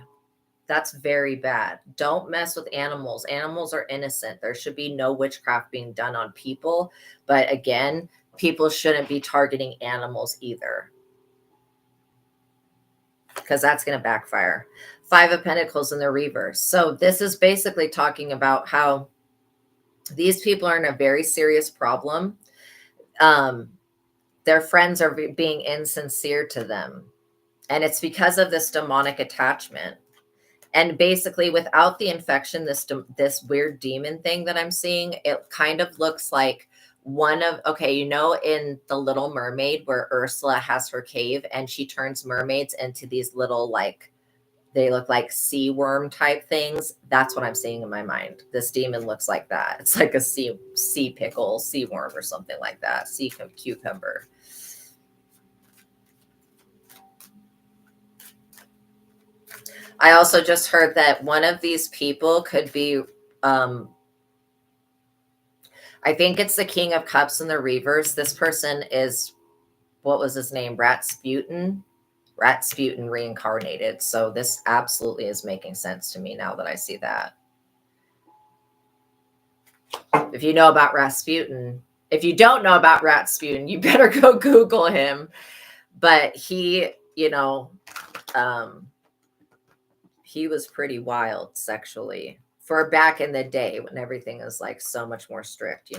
That's very bad. Don't mess with animals. Animals are innocent. There should be no witchcraft being done on people. But again, people shouldn't be targeting animals either, because that's going to backfire. 5 of Pentacles in the reverse. So this is basically talking about how these people are in a very serious problem. Their friends are being insincere to them. And it's because of this demonic attachment. And basically, without the infection, this weird demon thing that I'm seeing, it kind of looks like in The Little Mermaid, where Ursula has her cave and she turns mermaids into these little, like, they look like sea worm type things. That's what I'm seeing in my mind. This demon looks like that. It's like a sea pickle, sea worm, or something like that. Sea cucumber. I also just heard that one of these people could be, I think it's the King of Cups in the reverse. This person is, what was his name? Ratsputin reincarnated. So this absolutely is making sense to me now that I see that. If you know about Rasputin, if you don't know about Rasputin, you better go Google him. But he, he was pretty wild sexually for back in the day when everything is like so much more strict,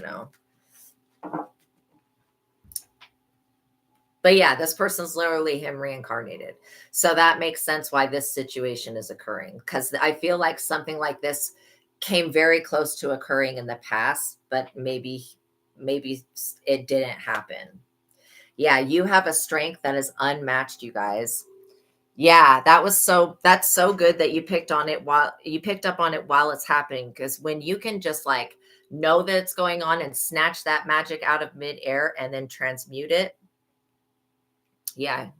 But yeah, this person's literally him reincarnated. So that makes sense why this situation is occurring, because I feel like something like this came very close to occurring in the past, but maybe it didn't happen. Yeah, you have a strength that is unmatched, you guys. Yeah, that's so good that you picked up on it while it's happening, because when you can just like know that it's going on and snatch that magic out of midair and then transmute it. Yeah,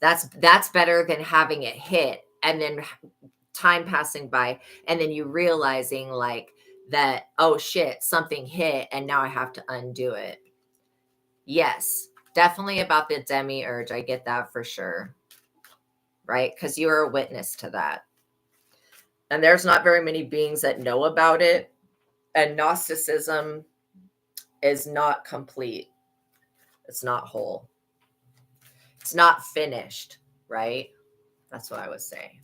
that's better than having it hit and then time passing by and then you realizing like that, oh shit, something hit and now I have to undo it. Yes, definitely about the demiurge. I get that for sure. Right? Because you are a witness to that. And there's not very many beings that know about it. And Gnosticism is not complete. It's not whole. It's not finished, right? That's what I would say.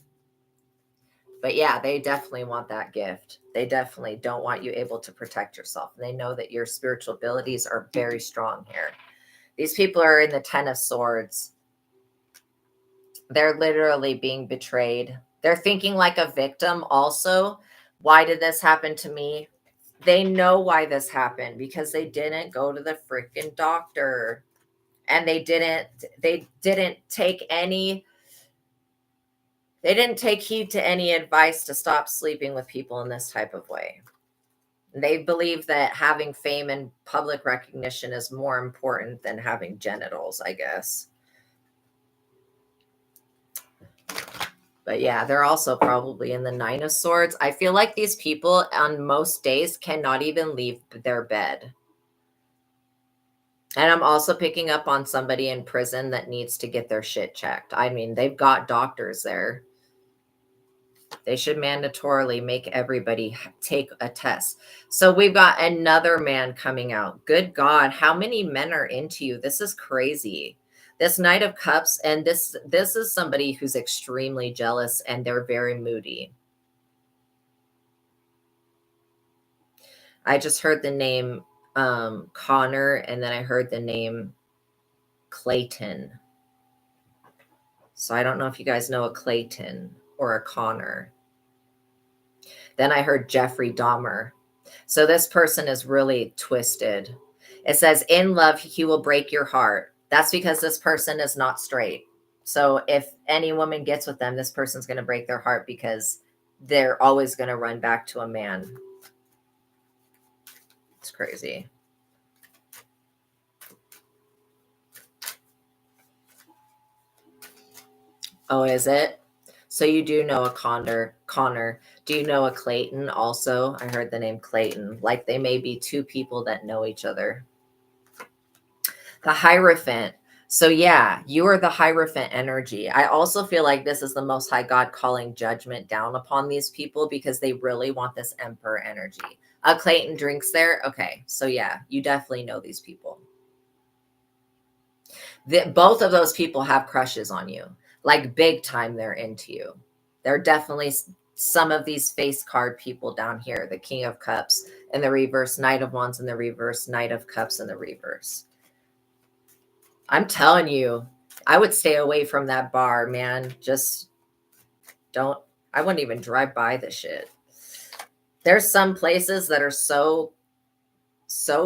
But yeah, they definitely want that gift. They definitely don't want you able to protect yourself. And they know that your spiritual abilities are very strong here. These people are in the 10 of Swords. They're literally being betrayed. They're thinking like a victim also. Why did this happen to me? They know why this happened because they didn't go to the freaking doctor. And they didn't take heed to any advice to stop sleeping with people in this type of way. They believe that having fame and public recognition is more important than having genitals, I guess. But yeah, they're also probably in the 9 of Swords. I feel like these people on most days cannot even leave their bed. And I'm also picking up on somebody in prison that needs to get their shit checked. I mean, they've got doctors there. They should mandatorily make everybody take a test. So we've got another man coming out. Good God, how many men are into you? This is crazy. This Knight of Cups, and this is somebody who's extremely jealous and they're very moody. I just heard the name Connor, and then I heard the name Clayton. So I don't know if you guys know a Clayton or a Connor. Then I heard Jeffrey Dahmer. So this person is really twisted. It says, in love, he will break your heart. That's because this person is not straight. So if any woman gets with them, this person's going to break their heart because they're always going to run back to a man. It's crazy. Oh, is it? So you do know a Connor. Do you know a Clayton also? I heard the name Clayton. Like they may be two people that know each other. The Hierophant. So yeah, you are the Hierophant energy. I also feel like this is the Most High God calling judgment down upon these people because they really want this Emperor energy. Clayton drinks there. Okay, so yeah, you definitely know these people. Both of those people have crushes on you. Like big time they're into you. They're definitely some of these face card people down here. The King of Cups in the reverse, Knight of Wands in the reverse, Knight of Cups in the reverse. I'm telling you, I would stay away from that bar, man. Just don't. I wouldn't even drive by the shit. There's some places that are so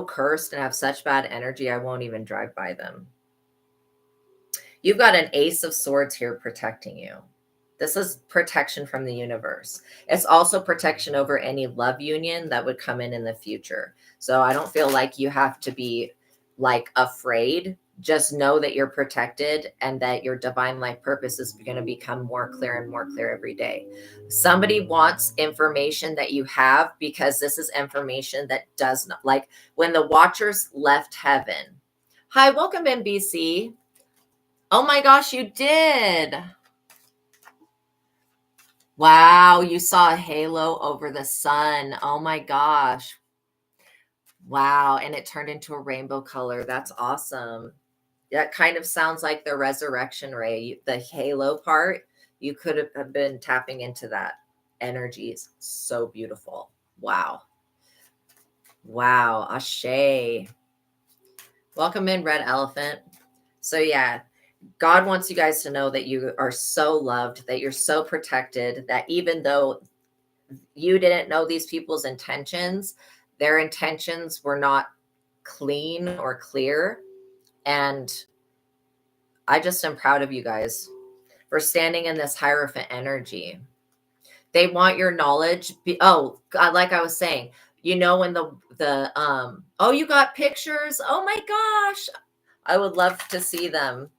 cursed and have such bad energy, I won't even drive by them. You've got an Ace of Swords here protecting you. This is protection from the universe. It's also protection over any love union that would come in the future. So I don't feel like you have to be like afraid. Just know that you're protected and that your divine life purpose is going to become more clear and more clear every day. Somebody wants information that you have because this is information that does not, like when the Watchers left heaven. Hi, welcome NBC. Oh my gosh, you did. Wow, you saw a halo over the sun. Oh my gosh. Wow, and it turned into a rainbow color. That's awesome. That kind of sounds like the resurrection ray. The halo part, you could have been tapping into that energy. It's so beautiful. Wow. Wow, Ashe. Welcome in, Red Elephant. So yeah, God wants you guys to know that you are so loved, that you're so protected, that even though you didn't know these people's intentions, their intentions were not clean or clear. And I just am proud of you guys for standing in this Hierophant energy. They want your knowledge. Oh, God, like I was saying, you know, when oh, you got pictures. Oh my gosh. I would love to see them.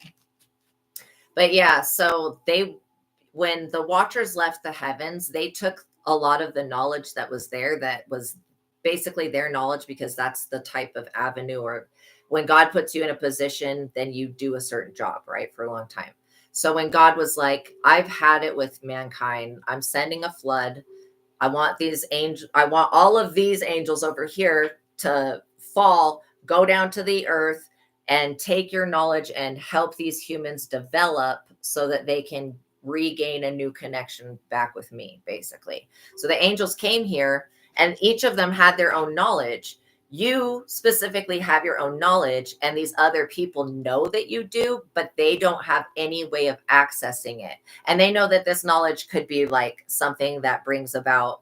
But yeah, so when the Watchers left the heavens, they took a lot of the knowledge that was there, that was basically their knowledge, because that's the type of avenue, or when God puts you in a position, then you do a certain job, right, for a long time. So when God was like, I've had it with mankind, I'm sending a flood, I want all of these angels over here to fall, go down to the earth, and take your knowledge and help these humans develop so that they can regain a new connection back with me, basically. So the angels came here, and each of them had their own knowledge. You specifically have your own knowledge, and these other people know that you do, but they don't have any way of accessing it. And they know that this knowledge could be like something that brings about,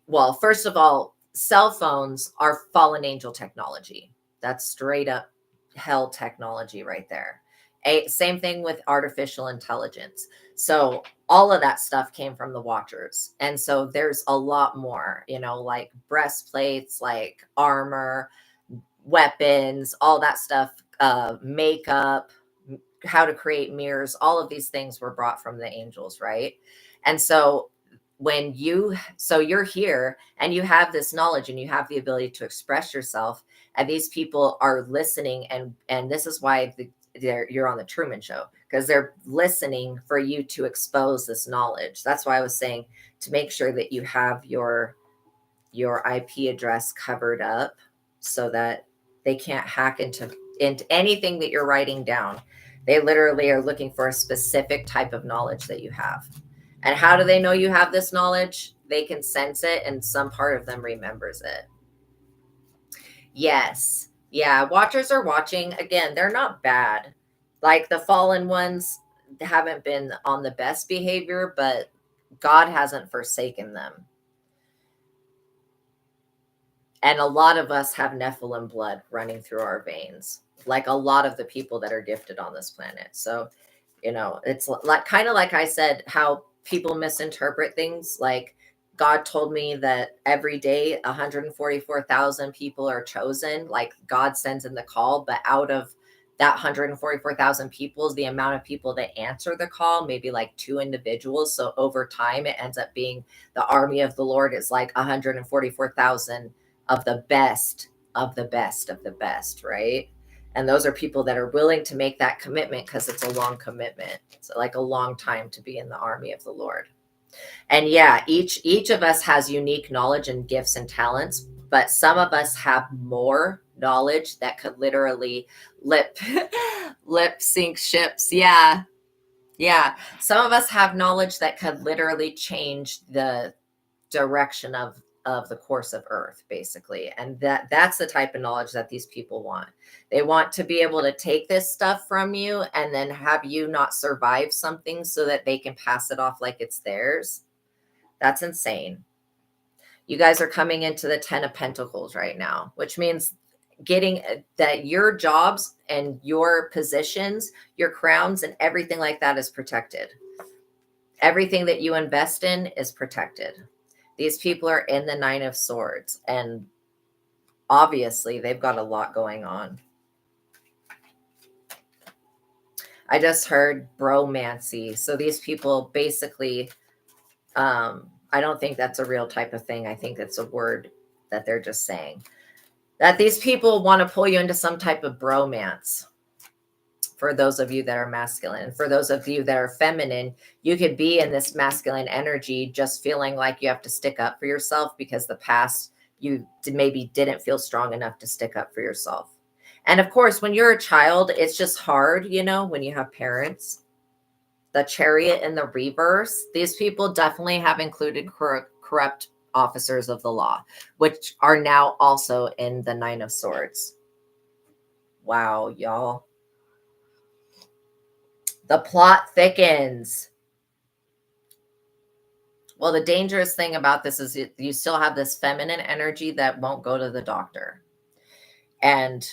well, first of all, cell phones are fallen angel technology. That's straight up hell technology right there. Same thing with artificial intelligence. So all of that stuff came from the Watchers. And so there's a lot more, like breastplates, like armor, weapons, all that stuff, makeup, how to create mirrors, all of these things were brought from the angels, right? And so you're here and you have this knowledge and you have the ability to express yourself, and these people are listening, and this is why you're on the Truman Show, because they're listening for you to expose this knowledge. That's why I was saying to make sure that you have your IP address covered up so that they can't hack into anything that you're writing down. They literally are looking for a specific type of knowledge that you have. And how do they know you have this knowledge? They can sense it, and some part of them remembers it. Yes. Yeah. Watchers are watching. Again, they're not bad. Like the fallen ones haven't been on the best behavior, but God hasn't forsaken them. And a lot of us have Nephilim blood running through our veins, like a lot of the people that are gifted on this planet. So, it's like kind of like I said, how people misinterpret things. Like God told me that every day 144,000 people are chosen. Like God sends in the call, but out of that 144,000 people, the amount of people that answer the call, maybe like 2 individuals. So over time, it ends up being the army of the Lord is like 144,000 of the best of the best of the best, right? And those are people that are willing to make that commitment because it's a long commitment. It's like a long time to be in the army of the Lord. And yeah, each of us has unique knowledge and gifts and talents, but some of us have more knowledge that could literally lip sync ships. Yeah. Yeah. Some of us have knowledge that could literally change the direction of the course of Earth, basically. And that's the type of knowledge that these people want. They want to be able to take this stuff from you and then have you not survive something so that they can pass it off like it's theirs. That's insane. You guys are coming into the 10 of Pentacles right now, which means getting that your jobs and your positions, your crowns and everything like that is protected. Everything that you invest in is protected. These people are in the 9 of Swords, and obviously they've got a lot going on. I just heard bromancy. So these people basically, I don't think that's a real type of thing. I think it's a word that they're just saying. That these people want to pull you into some type of bromance. For those of you that are masculine, for those of you that are feminine, you could be in this masculine energy just feeling like you have to stick up for yourself because the past you maybe didn't feel strong enough to stick up for yourself. And of course, when you're a child, it's just hard, when you have parents. The Chariot in the reverse, these people definitely have included corrupt officers of the law, which are now also in the 9 of Swords. Wow, y'all. The plot thickens. Well, the dangerous thing about this is you still have this feminine energy that won't go to the doctor. And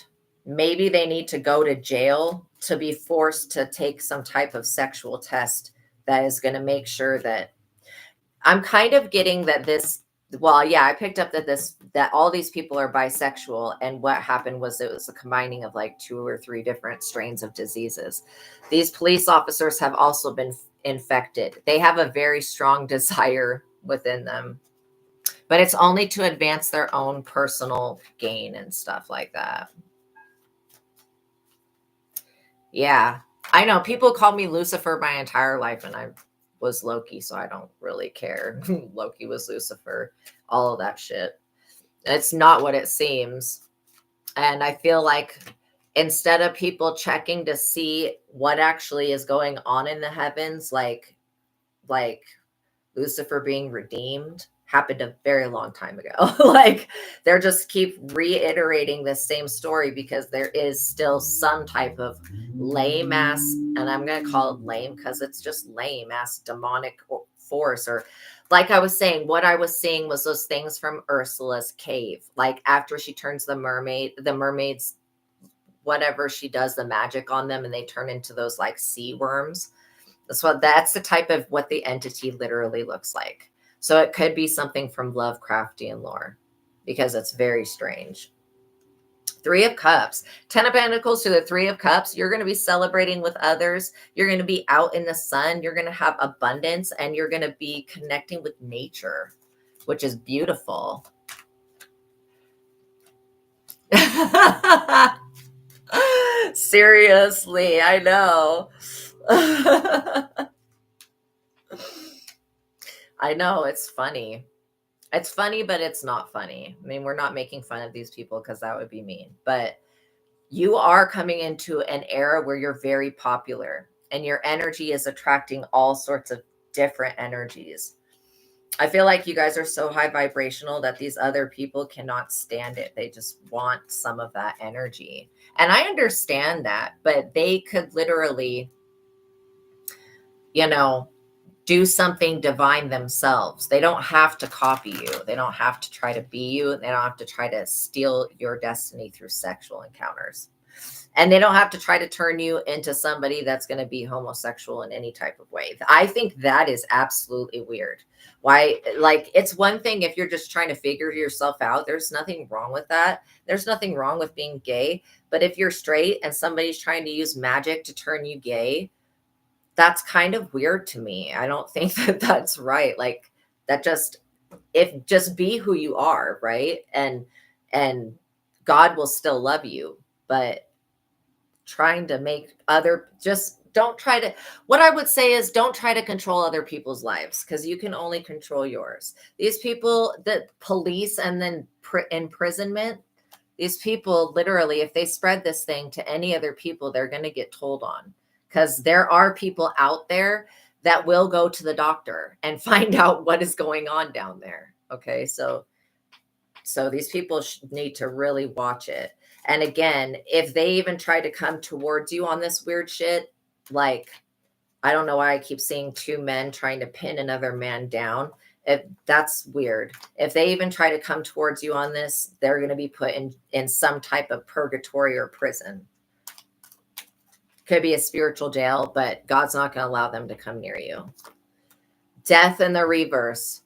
maybe they need to go to jail to be forced to take some type of sexual test that is going to make sure that I'm kind of getting that I picked up that all these people are bisexual, and what happened was it was a combining of like 2 or 3 different strains of diseases. These police officers have also been infected. They have a very strong desire within them, but it's only to advance their own personal gain and stuff like that. Yeah, I know people call me Lucifer my entire life, and was Loki, so I don't really care. Loki was Lucifer, all of that shit. It's not what it seems. And I feel like instead of people checking to see what actually is going on in the heavens, like Lucifer being redeemed happened a very long time ago. Like they're just keep reiterating this same story because there is still some type of lame ass, and I'm going to call it lame because it's just lame ass demonic force. Or like I was saying, what I was seeing was those things from Ursula's cave. Like after she turns the mermaids, whatever she does, the magic on them, and they turn into those like sea worms. That's the type of what the entity literally looks like. So it could be something from Lovecraftian lore because it's very strange. 3 of Cups, 10 of Pentacles to the 3 of Cups. You're going to be celebrating with others. You're going to be out in the sun. You're going to have abundance, and you're going to be connecting with nature, which is beautiful. Seriously, I know. I know, it's funny. It's funny, but it's not funny. I mean, we're not making fun of these people because that would be mean. But you are coming into an era where you're very popular and your energy is attracting all sorts of different energies. I feel like you guys are so high vibrational that these other people cannot stand it. They just want some of that energy. And I understand that, but they could literally, do something divine themselves. They don't have to copy you. They don't have to try to be you. They don't have to try to steal your destiny through sexual encounters. And they don't have to try to turn you into somebody that's going to be homosexual in any type of way. I think that is absolutely weird. Why? Like, it's one thing if you're just trying to figure yourself out. There's nothing wrong with that. There's nothing wrong with being gay. But if you're straight and somebody's trying to use magic to turn you gay, that's kind of weird to me. I don't think that that's right. Like that just be who you are, right? And God will still love you, but trying to make don't try to, what I would say is don't try to control other people's lives because you can only control yours. These people, the police and then imprisonment, these people literally, if they spread this thing to any other people, they're going to get told on. Because there are people out there that will go to the doctor and find out what is going on down there. Okay, so these people need to really watch it. And again, if they even try to come towards you on this weird shit, like, I don't know why I keep seeing 2 men trying to pin another man down. That's weird. If they even try to come towards you on this, they're going to be put in some type of purgatory or prison. Could be a spiritual jail, but God's not going to allow them to come near you. Death in the reverse.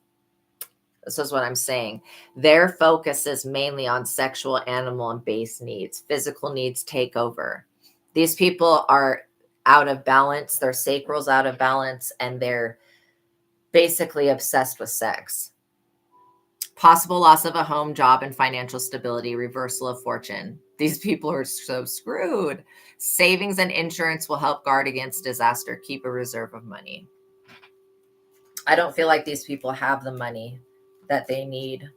This is what I'm saying. Their focus is mainly on sexual, animal, and base needs. Physical needs take over. These people are out of balance. Their sacral's out of balance, and they're basically obsessed with sex. Possible loss of a home, job, and financial stability. Reversal of fortune. These people are so screwed. Savings and insurance will help guard against disaster. Keep a reserve of money. I don't feel like these people have the money that they need.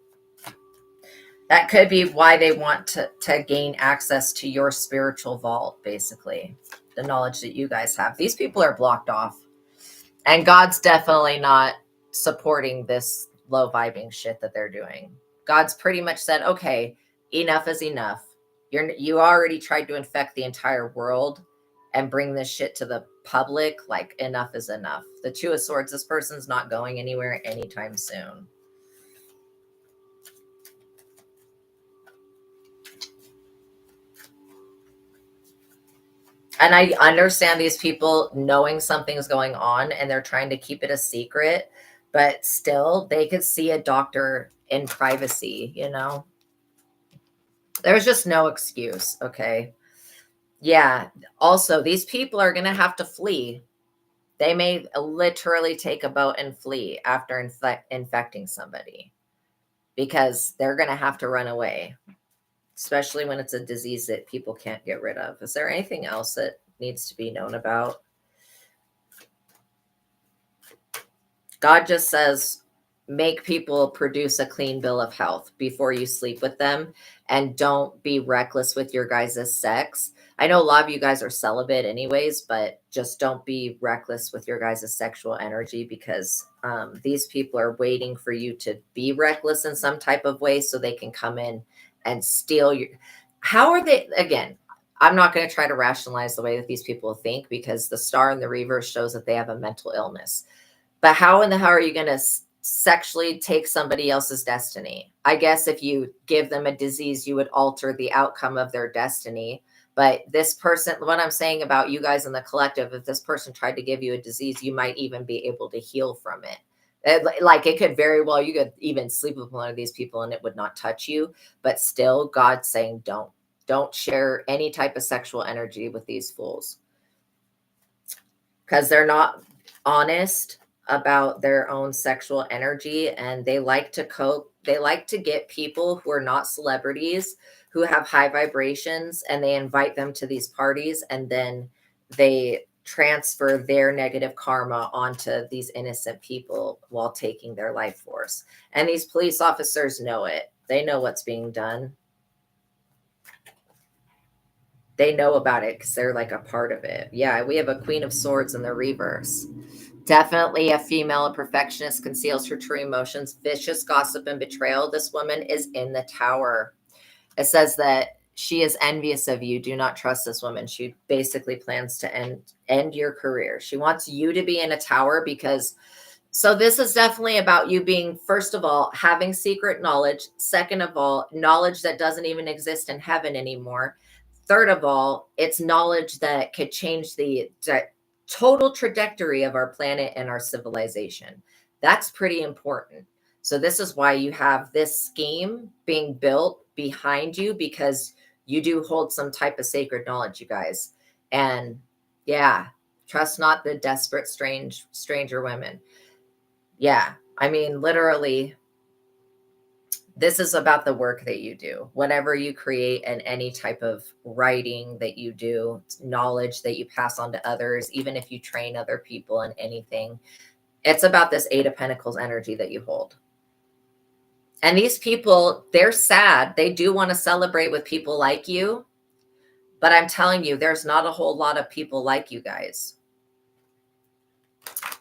That could be why they want to gain access to your spiritual vault, basically. The knowledge that you guys have. These people are blocked off. And God's definitely not supporting this low vibing shit that they're doing. God's pretty much said, okay, enough is enough. You already tried to infect the entire world and bring this shit to the public. Like, enough is enough. The 2 of Swords, this person's not going anywhere anytime soon. And I understand these people knowing something's going on and they're trying to keep it a secret, but still they could see a doctor in privacy, There's just no excuse, okay? Yeah. Also, these people are going to have to flee. They may literally take a boat and flee after infecting somebody because they're going to have to run away, especially when it's a disease that people can't get rid of. Is there anything else that needs to be known about? God just says, make people produce a clean bill of health before you sleep with them, and don't be reckless with your guys' sex. I know a lot of you guys are celibate anyways, but just don't be reckless with your guys' sexual energy, because these people are waiting for you to be reckless in some type of way so they can come in and steal your. How are they? Again, I'm not going to try to rationalize the way that these people think, because the star in the reverse shows that they have a mental illness. But how in the hell are you going to sexually take somebody else's destiny? I guess if you give them a disease, you would alter the outcome of their destiny. But this person, what I'm saying about you guys in the collective, if this person tried to give you a disease, you might even be able to heal from it. Like it could very well, you could even sleep with one of these people and it would not touch you. But still, God's saying, don't share any type of sexual energy with these fools, because they're not honest about their own sexual energy, and they like to cope. They like to get people who are not celebrities, who have high vibrations, and they invite them to these parties, and then they transfer their negative karma onto these innocent people while taking their life force. And these police officers know it. They know what's being done. They know about it because they're like a part of it. Yeah, we have a Queen of Swords in the reverse. Definitely a female, a perfectionist, conceals her true emotions, vicious gossip and betrayal. This woman is in the tower. It says that she is envious of you. Do not trust this woman. She basically plans to end your career. She wants you to be in a tower because, so this is definitely about you being, first of all, having secret knowledge. Second of all, knowledge that doesn't even exist in heaven anymore. Third of all, it's knowledge that could change the total trajectory of our planet and our civilization. That's pretty important. So this is why you have this scheme being built behind you, because you do hold some type of sacred knowledge, you guys. And yeah, trust not the desperate stranger women. Yeah, I mean, literally, this is about the work that you do. Whatever you create, and any type of writing that you do, knowledge that you pass on to others, even if you train other people in anything, it's about this Eight of Pentacles energy that you hold. And these people, they're sad. They do want to celebrate with people like you. But I'm telling you, there's not a whole lot of people like you guys.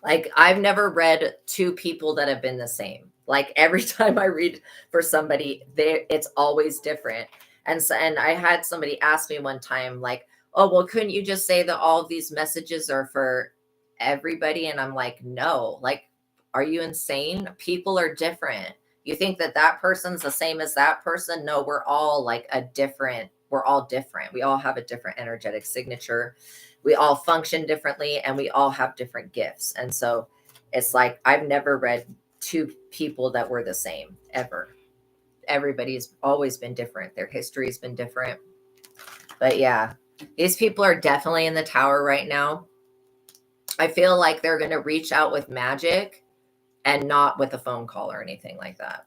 Like, I've never read two people that have been the same. Like, every time I read for somebody, it's always different. And so, and I had somebody ask me one time, like, oh, well, couldn't you just say that all of these messages are for everybody? And I'm like, no, like, are you insane? People are different. You think that that person's the same as that person? No, we're all like we're all different. We all have a different energetic signature. We all function differently, and we all have different gifts. And so it's like, I've never read two people that were the same ever. Everybody's always been different. Their history's been different. But yeah, these people are definitely in the tower right now. I feel like they're going to reach out with magic and not with a phone call or anything like that.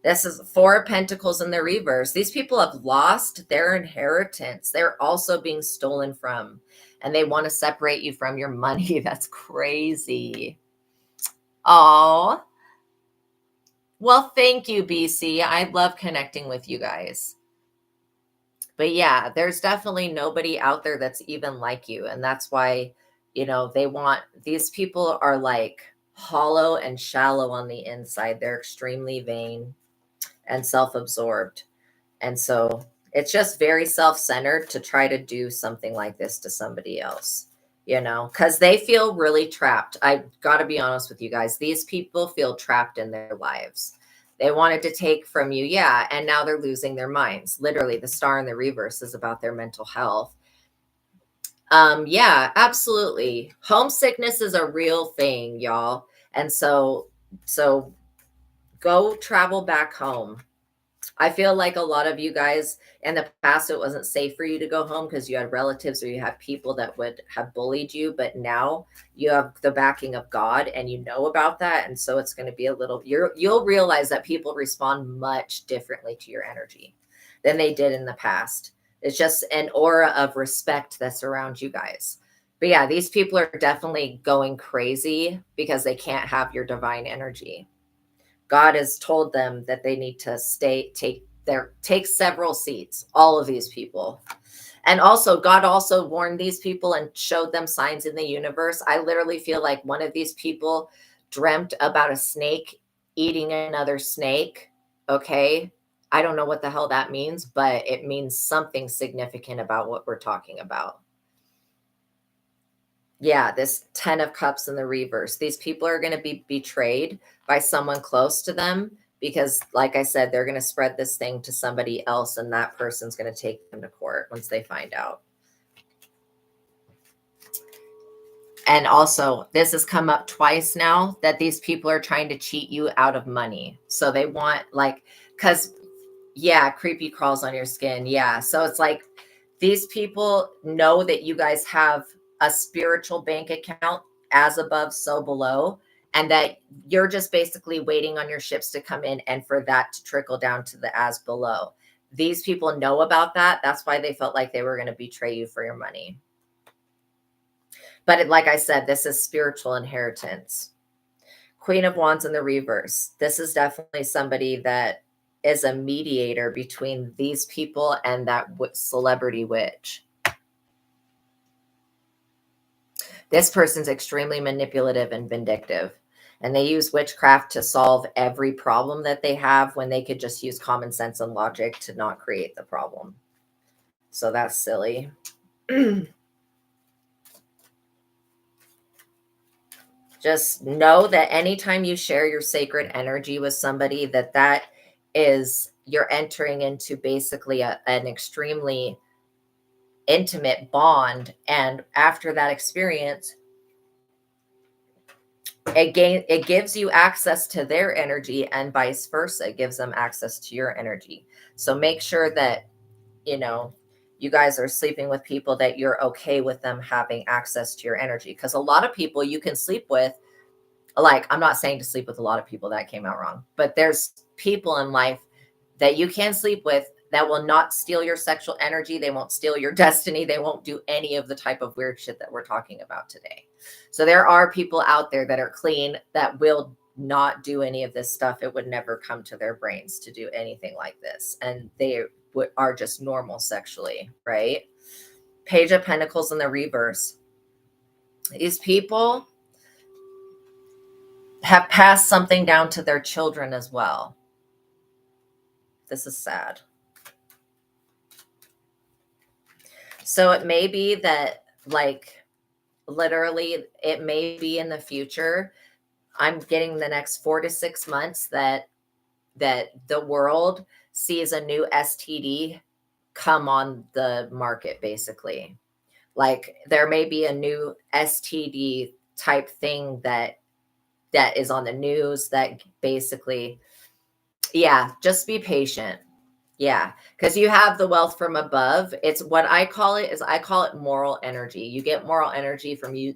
This is Four of Pentacles in the reverse. These people have lost their inheritance. They're also being stolen from, and they want to separate you from your money. That's crazy. Oh, well, thank you, BC. I love connecting with you guys. But yeah, there's definitely nobody out there that's even like you. And that's why, these people are like hollow and shallow on the inside. They're extremely vain and self-absorbed. And so it's just very self-centered to try to do something like this to somebody else, because they feel really trapped. I got to be honest with you guys. These people feel trapped in their lives. They wanted to take from you. Yeah. And now they're losing their minds. Literally, the star in the reverse is about their mental health. Yeah, absolutely. Homesickness is a real thing, y'all. And so go travel back home. I feel like a lot of you guys in the past, it wasn't safe for you to go home because you had relatives or you had people that would have bullied you. But now you have the backing of God, and you know about that. And so it's going to be you'll realize that people respond much differently to your energy than they did in the past. It's just an aura of respect that's around you guys. But yeah, these people are definitely going crazy because they can't have your divine energy. God has told them that they need to take several seats, all of these people. And also, God also warned these people and showed them signs in the universe. I literally feel like one of these people dreamt about a snake eating another snake. Okay. I don't know what the hell that means, but it means something significant about what we're talking about. Yeah, this 10 of cups in the reverse. These people are going to be betrayed by someone close to them because, like I said, they're going to spread this thing to somebody else, and that person's going to take them to court once they find out. And also, this has come up twice now that these people are trying to cheat you out of money. So they want, like, because, yeah, creepy crawls on your skin. Yeah. So it's like these people know that you guys have a spiritual bank account, as above, so below, and that you're just basically waiting on your ships to come in and for that to trickle down to the as below. These people know about that. That's why they felt like they were going to betray you for your money. But like I said, this is spiritual inheritance. Queen of Wands in the reverse. This is definitely somebody that is a mediator between these people and that celebrity witch. This person's extremely manipulative and vindictive, and they use witchcraft to solve every problem that they have when they could just use common sense and logic to not create the problem. So that's silly. Just know that anytime you share your sacred energy with somebody, that is, you're entering into basically an extremely intimate bond. And after that experience, it gives you access to their energy, and vice versa. It gives them access to your energy. So make sure that, you guys are sleeping with people that you're okay with them having access to your energy. Because a lot of people you can sleep with, like, I'm not saying to sleep with a lot of people, that came out wrong, but there's people in life that you can sleep with that will not steal your sexual energy. They won't steal your destiny. They won't do any of the type of weird shit that we're talking about today. So there are people out there that are clean that will not do any of this stuff. It would never come to their brains to do anything like this. And they are just normal sexually, right? Page of Pentacles in the reverse. These people have passed something down to their children as well. This is sad. So it may be that, like, literally, it may be in the future. I'm getting the next 4 to 6 months that the world sees a new STD come on the market, basically. Like, there may be a new STD type thing that is on the news that basically, yeah, just be patient. Yeah, because you have the wealth from above. It's what I call it is, I call it moral energy. You get moral energy from you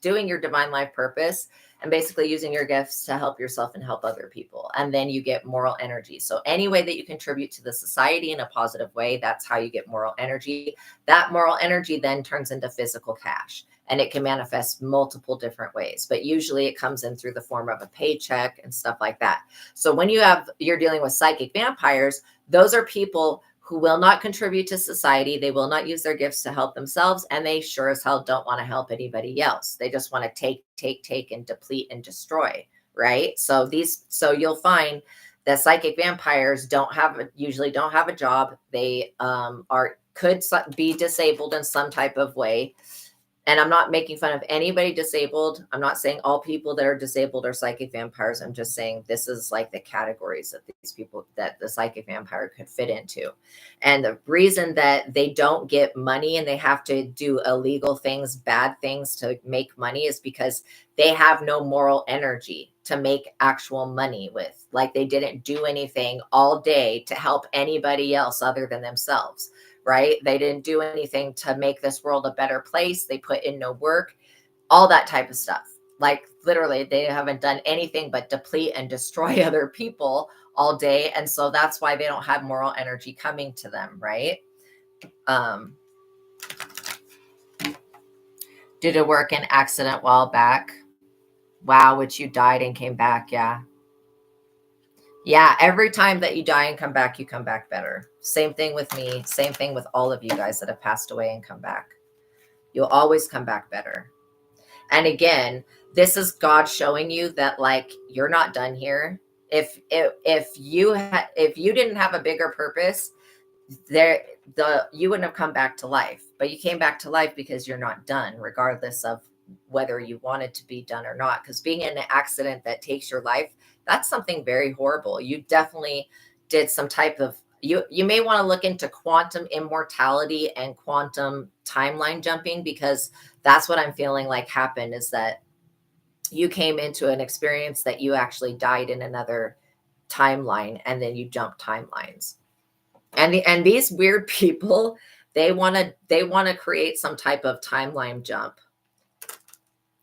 doing your divine life purpose and basically using your gifts to help yourself and help other people. And then you get moral energy. So any way that you contribute to the society in a positive way, that's how you get moral energy. That moral energy then turns into physical cash. And it can manifest multiple different ways, but usually it comes in through the form of a paycheck and stuff like that. So when you're dealing with psychic vampires, those are people who will not contribute to society. They will not use their gifts to help themselves. And they sure as hell don't want to help anybody else. They just want to take, and deplete and destroy. Right. So you'll find that psychic vampires usually don't have a job. They could be disabled in some type of way. And I'm not making fun of anybody disabled. I'm not saying all people that are disabled are psychic vampires. I'm just saying this is like the categories of these people that the psychic vampire could fit into. And the reason that they don't get money and they have to do illegal things, bad things to make money is because they have no moral energy to make actual money with. Like, they didn't do anything all day to help anybody else other than themselves. Right? They didn't do anything to make this world a better place. They put in no work, all that type of stuff. Like, literally, they haven't done anything but deplete and destroy other people all day. And so that's why they don't have moral energy coming to them. Right? Did a work in accident while back. Wow, which you died and came back. Yeah. Yeah, every time that you die and come back, you come back better. Same thing with me. Same thing with all of you guys that have passed away and come back. You'll always come back better. And again, this is God showing you that like you're not done here. If you didn't have a bigger purpose, you wouldn't have come back to life. But you came back to life because you're not done, regardless of whether you wanted to be done or not. Because being in an accident that takes your life, that's something very horrible. You definitely did some type of you may want to look into quantum immortality and quantum timeline jumping, because that's what I'm feeling like happened, is that you came into an experience that you actually died in another timeline and then you jumped timelines. And these weird people, they want to create some type of timeline jump.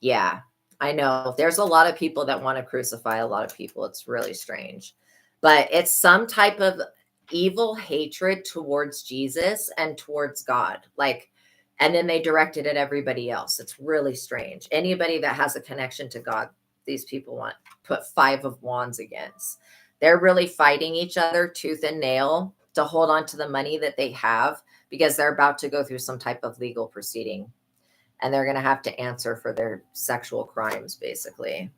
Yeah, I know. There's a lot of people that want to crucify a lot of people. It's really strange. But it's some type of evil hatred towards Jesus and towards God. Like, and then they direct it at everybody else. It's really strange. Anybody that has a connection to God, these people want put 5 of wands against. They're really fighting each other tooth and nail to hold on to the money that they have, because they're about to go through some type of legal proceeding. And they're going to have to answer for their sexual crimes, basically.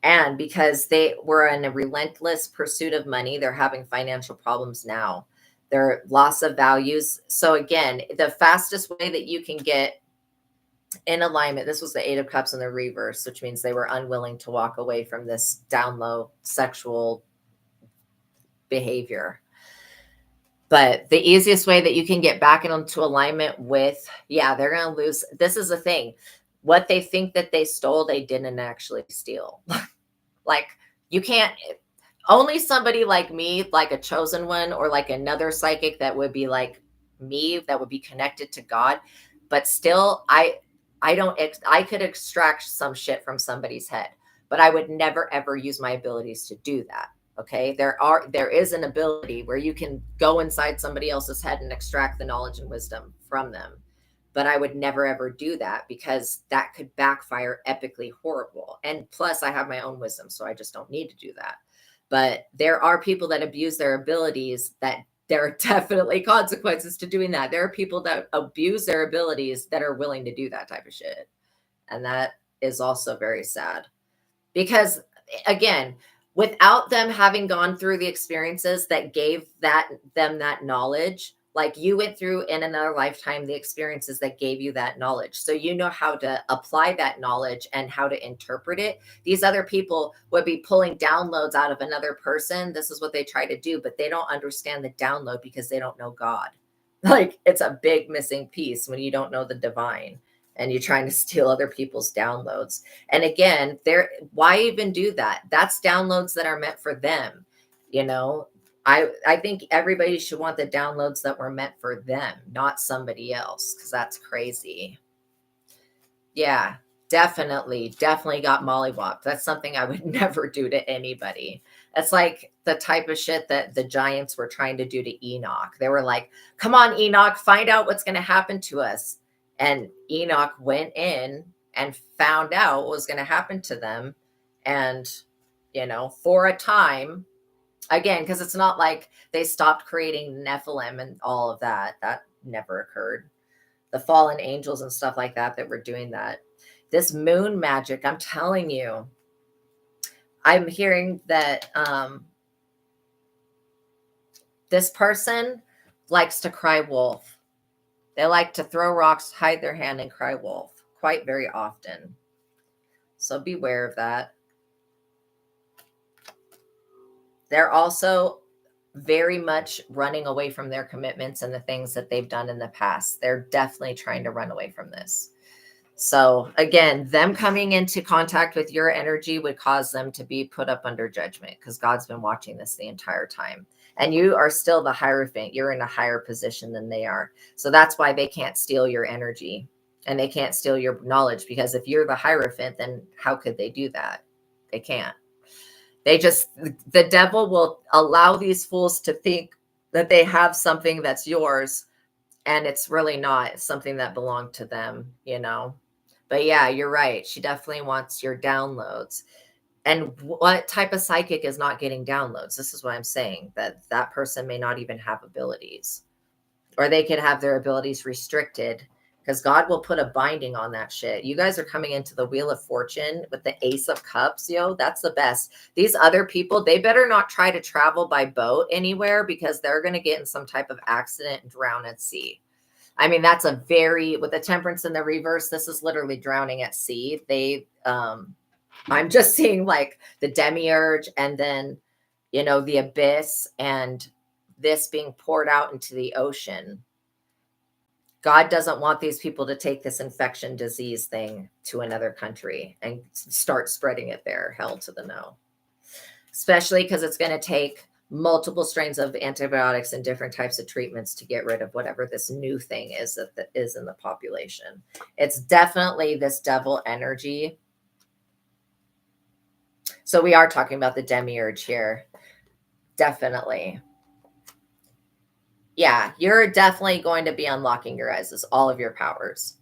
And because they were in a relentless pursuit of money, they're having financial problems now. Their loss of values. So again, the fastest way that you can get in alignment, this was the 8 of Cups in the reverse, which means they were unwilling to walk away from this down low sexual behavior. But the easiest way that you can get back into alignment with, yeah, they're going to lose. This is the thing. What they think that they stole, they didn't actually steal. Like, you can't, only somebody like me, like a chosen one, or like another psychic that would be like me, that would be connected to God. But still, I could extract some shit from somebody's head, but I would never ever use my abilities to do that. Okay. There is an ability where you can go inside somebody else's head and extract the knowledge and wisdom from them. But I would never ever do that, because that could backfire epically horrible. And plus, I have my own wisdom, so I just don't need to do that. But there are people that abuse their abilities, that there are definitely consequences to doing that. There are people that abuse their abilities that are willing to do that type of shit. And that is also very sad, because again, without them having gone through the experiences that gave them that knowledge, like you went through in another lifetime the experiences that gave you that knowledge, so you know how to apply that knowledge and how to interpret it. These other people would be pulling downloads out of another person. This is what they try to do, but they don't understand the download because they don't know God. Like, it's a big missing piece when you don't know the divine and you're trying to steal other people's downloads. And again, why even do that? That's downloads that are meant for them. You know, I think everybody should want the downloads that were meant for them, not somebody else, because that's crazy. Yeah, definitely got mollywopped. That's something I would never do to anybody. It's like the type of shit that the giants were trying to do to Enoch. They were like, come on, Enoch, find out what's going to happen to us. And Enoch went in and found out what was going to happen to them. And, for a time, again, because it's not like they stopped creating Nephilim and all of that. That never occurred. The fallen angels and stuff like that were doing that. This moon magic, I'm telling you, I'm hearing that this person likes to cry wolf. They like to throw rocks, hide their hand, and cry wolf quite very often. So beware of that. They're also very much running away from their commitments and the things that they've done in the past. They're definitely trying to run away from this. So again, them coming into contact with your energy would cause them to be put up under judgment, because God's been watching this the entire time. And you are still the Hierophant. You're in a higher position than they are. So that's why they can't steal your energy and they can't steal your knowledge, because if you're the Hierophant, then how could they do that? They can't. The devil will allow these fools to think that they have something that's yours, and it's really not. It's something that belonged to them, But yeah, you're right. She definitely wants your downloads. And what type of psychic is not getting downloads? This is what I'm saying, that that person may not even have abilities, or they could have their abilities restricted, because God will put a binding on that shit. You guys are coming into the Wheel of Fortune with the Ace of Cups, yo. That's the best. These other people, they better not try to travel by boat anywhere, because they're going to get in some type of accident and drown at sea. I mean, that's a very, with the Temperance in the reverse, this is literally drowning at sea. I'm just seeing like the demiurge, and then, the abyss, and this being poured out into the ocean. God doesn't want these people to take this infection disease thing to another country and start spreading it there. Hell to the no. Especially because it's going to take multiple strains of antibiotics and different types of treatments to get rid of whatever this new thing is that is in the population. It's definitely this devil energy. So we are talking about the demiurge here. Definitely. Yeah, you're definitely going to be unlocking your guys' all of your powers.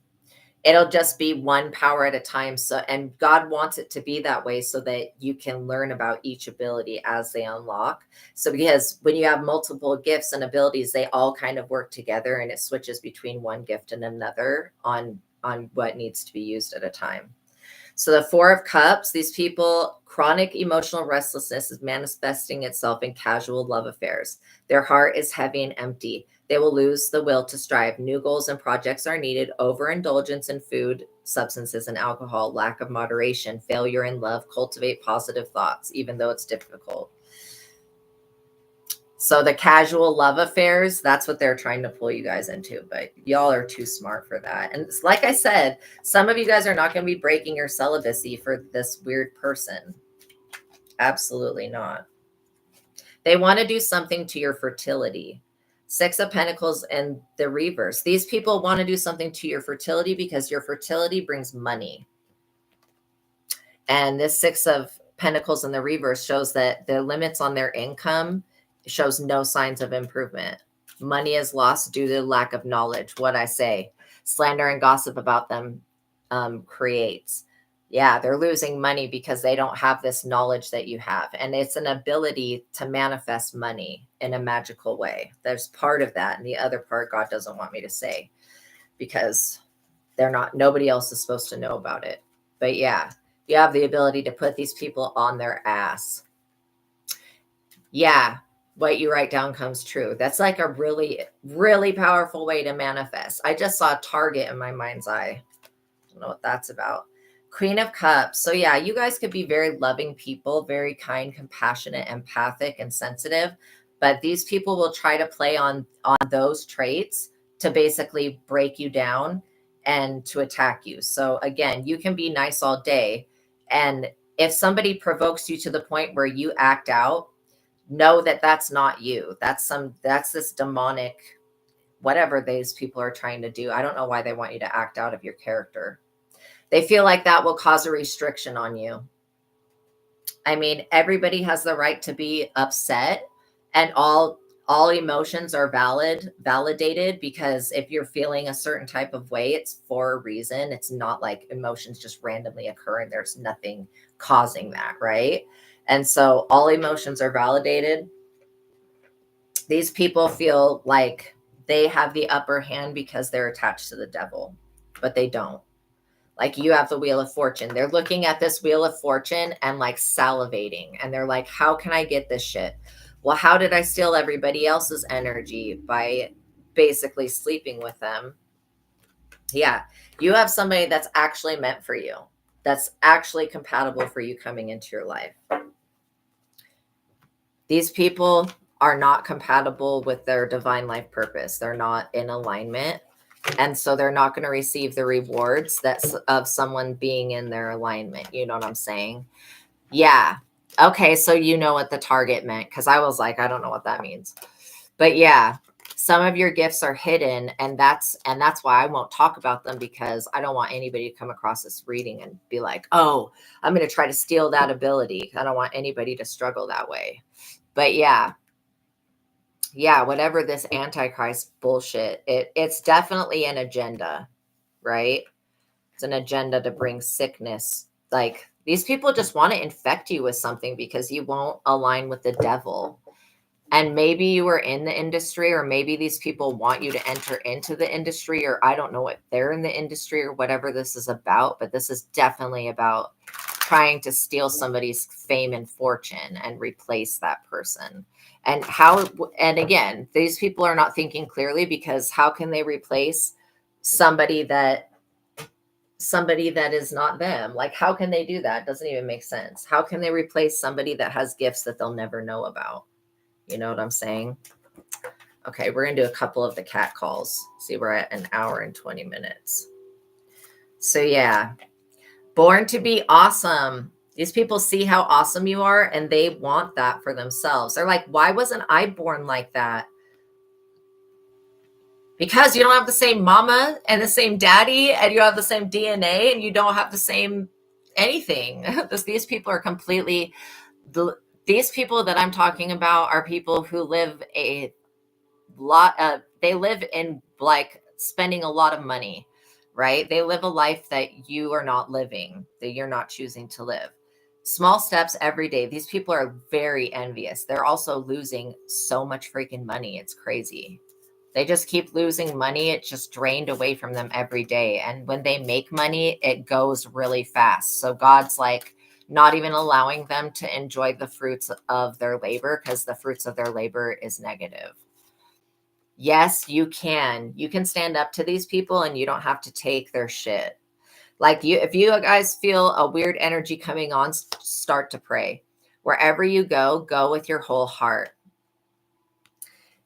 It'll just be one power at a time. So, and God wants it to be that way so that you can learn about each ability as they unlock. So, because when you have multiple gifts and abilities, they all kind of work together, and it switches between one gift and another on what needs to be used at a time. So the Four of Cups, these people, chronic emotional restlessness is manifesting itself in casual love affairs. Their heart is heavy and empty. They will lose the will to strive. New goals and projects are needed. Overindulgence in food, substances, and alcohol, lack of moderation, failure in love. Cultivate positive thoughts, even though it's difficult. So the casual love affairs, that's what they're trying to pull you guys into, but y'all are too smart for that. And like I said, some of you guys are not going to be breaking your celibacy for this weird person. Absolutely not. They want to do something to your fertility. Six of Pentacles and the reverse. These people want to do something to your fertility because your fertility brings money. And this Six of Pentacles in the reverse shows that the limits on their income shows no signs of improvement. Money is lost due to lack of knowledge. What I say, slander and gossip about them creates. Yeah, they're losing money because they don't have this knowledge that you have. And it's an ability to manifest money in a magical way. There's part of that. And the other part, God doesn't want me to say, because nobody else is supposed to know about it. But yeah, you have the ability to put these people on their ass. Yeah, what you write down comes true. That's like a really, really powerful way to manifest. I just saw a target in my mind's eye. I don't know what that's about. Queen of Cups. So yeah, you guys could be very loving people, very kind, compassionate, empathic, and sensitive. But these people will try to play on those traits to basically break you down and to attack you. So again, you can be nice all day, and if somebody provokes you to the point where you act out, know that that's not you. That's this demonic, whatever these people are trying to do. I don't know why they want you to act out of your character. They feel like that will cause a restriction on you. I mean, everybody has the right to be upset, and all emotions are validated, because if you're feeling a certain type of way, it's for a reason. It's not like emotions just randomly occur and there's nothing causing that, right? And so all emotions are validated. These people feel like they have the upper hand because they're attached to the devil, but they don't. Like, you have the Wheel of Fortune. They're looking at this Wheel of Fortune and like salivating. And they're like, how can I get this shit? Well, how did I steal everybody else's energy? By basically sleeping with them. Yeah. You have somebody that's actually meant for you. That's actually compatible for you coming into your life. These people are not compatible with their divine life purpose. They're not in alignment. And so they're not going to receive the rewards that's of someone being in their alignment. You know what I'm saying? Yeah. Okay. So you know what the target meant, because I was like, I don't know what that means. But yeah, some of your gifts are hidden, and that's why I won't talk about them, because I don't want anybody to come across this reading and be like, oh, I'm going to try to steal that ability. I don't want anybody to struggle that way. But yeah, whatever this Antichrist bullshit, it's definitely an agenda, right? It's an agenda to bring sickness. Like, these people just want to infect you with something because you won't align with the devil. And maybe you were in the industry, or maybe these people want you to enter into the industry, or I don't know what they're in the industry or whatever this is about, but this is definitely about trying to steal somebody's fame and fortune and replace that person. And and again, these people are not thinking clearly, because how can they replace somebody that is not them? Like, how can they do that? It doesn't even make sense. How can they replace somebody that has gifts that they'll never know about? You know what I'm saying? Okay, we're going to do a couple of the cat calls. See, we're at an hour and 20 minutes. So yeah, born to be awesome. These people see how awesome you are, and they want that for themselves. They're like, why wasn't I born like that? Because you don't have the same mama and the same daddy, and you have the same DNA, and you don't have the same anything. These people are completely... These people that I'm talking about are people who live a lot they live in, like, spending a lot of money, right? They live a life that you are not living, that you're not choosing to live. Small steps every day. These people are very envious. They're also losing so much freaking money. It's crazy. They just keep losing money. It's just drained away from them every day. And when they make money, it goes really fast. So God's like not even allowing them to enjoy the fruits of their labor, because the fruits of their labor is negative. Yes, you can. You can stand up to these people, and you don't have to take their shit. Like, if you guys feel a weird energy coming on, start to pray. Wherever you go with your whole heart.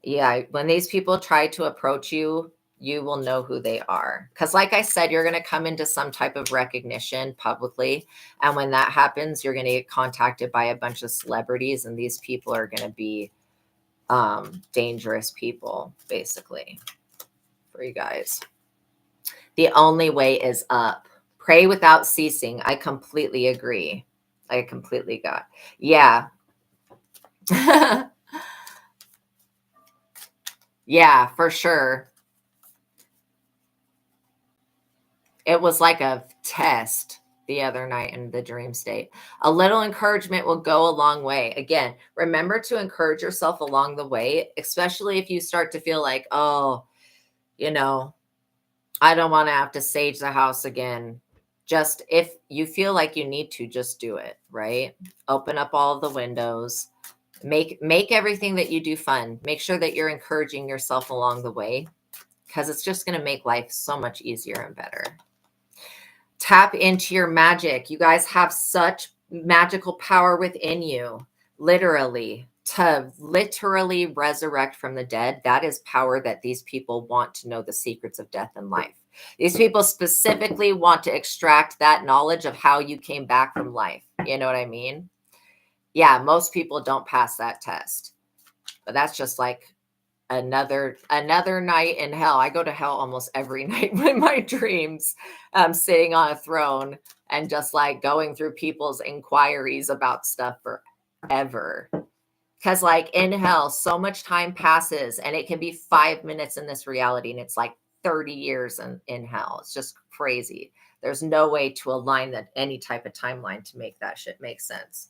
Yeah, when these people try to approach you, you will know who they are. Because like I said, you're going to come into some type of recognition publicly. And when that happens, you're going to get contacted by a bunch of celebrities, and these people are going to be dangerous people, basically, for you guys. The only way is up. Pray without ceasing. I completely agree. I completely got. Yeah. Yeah, for sure. It was like a test the other night in the dream state. A little encouragement will go a long way. Again, remember to encourage yourself along the way, especially if you start to feel like, oh, you know, I don't want to have to sage the house again. Just, if you feel like you need to, just do it, right? Open up all of the windows. Make everything that you do fun. Make sure that you're encouraging yourself along the way, because it's just going to make life so much easier and better. Tap into your magic. You guys have such magical power within you, literally, to literally resurrect from the dead. That is power that these people want to know the secrets of death and life. These people specifically want to extract that knowledge of how you came back from life. You know what I mean? Yeah, most people don't pass that test. But that's just like another night in hell. I go to hell almost every night in my dreams. I'm sitting on a throne and just like going through people's inquiries about stuff forever. Because like in hell, so much time passes, and it can be 5 minutes in this reality, and it's like 30 years in hell. It's just crazy. There's no way to align that any type of timeline to make that shit make sense.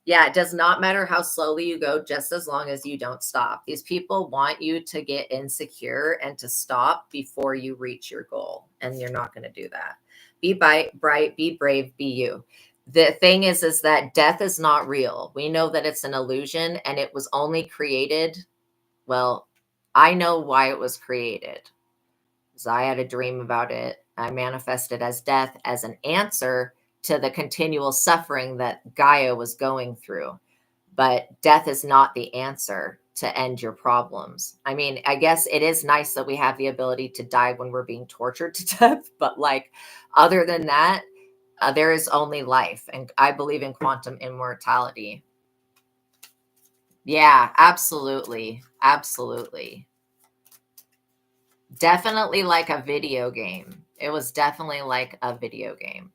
Yeah, it does not matter how slowly you go, just as long as you don't stop. These people want you to get insecure and to stop before you reach your goal, and you're not going to do that. Be bright, be brave, be you. The thing is that death is not real. We know that it's an illusion, and it was only created. Well, I know why it was created. Because I had a dream about it. I manifested as death as an answer to the continual suffering that Gaia was going through. But death is not the answer to end your problems. I mean, I guess it is nice that we have the ability to die when we're being tortured to death. But like, other than that, there is only life. And I believe in quantum immortality. Yeah, absolutely. Absolutely. Definitely like a video game. It was definitely like a video game.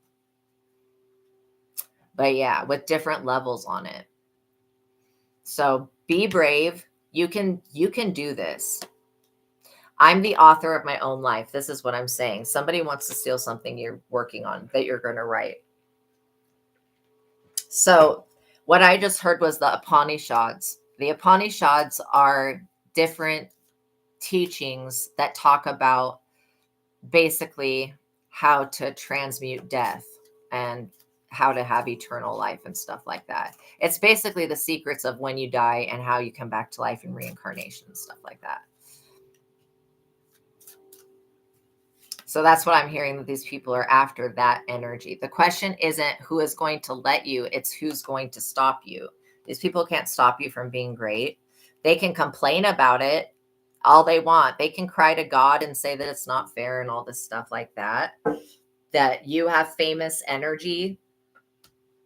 But yeah, with different levels on it. So be brave. You can do this. I'm the author of my own life. This is what I'm saying. Somebody wants to steal something you're working on that you're going to write. So what I just heard was the Upanishads. The Upanishads are different teachings that talk about basically how to transmute death and how to have eternal life and stuff like that. It's basically the secrets of when you die and how you come back to life and reincarnation and stuff like that. So that's what I'm hearing, that these people are after that energy. The question isn't who is going to let you, it's who's going to stop you. These people can't stop you from being great. They can complain about it all they want. They can cry to God and say that it's not fair and all this stuff like that. That you have famous energy.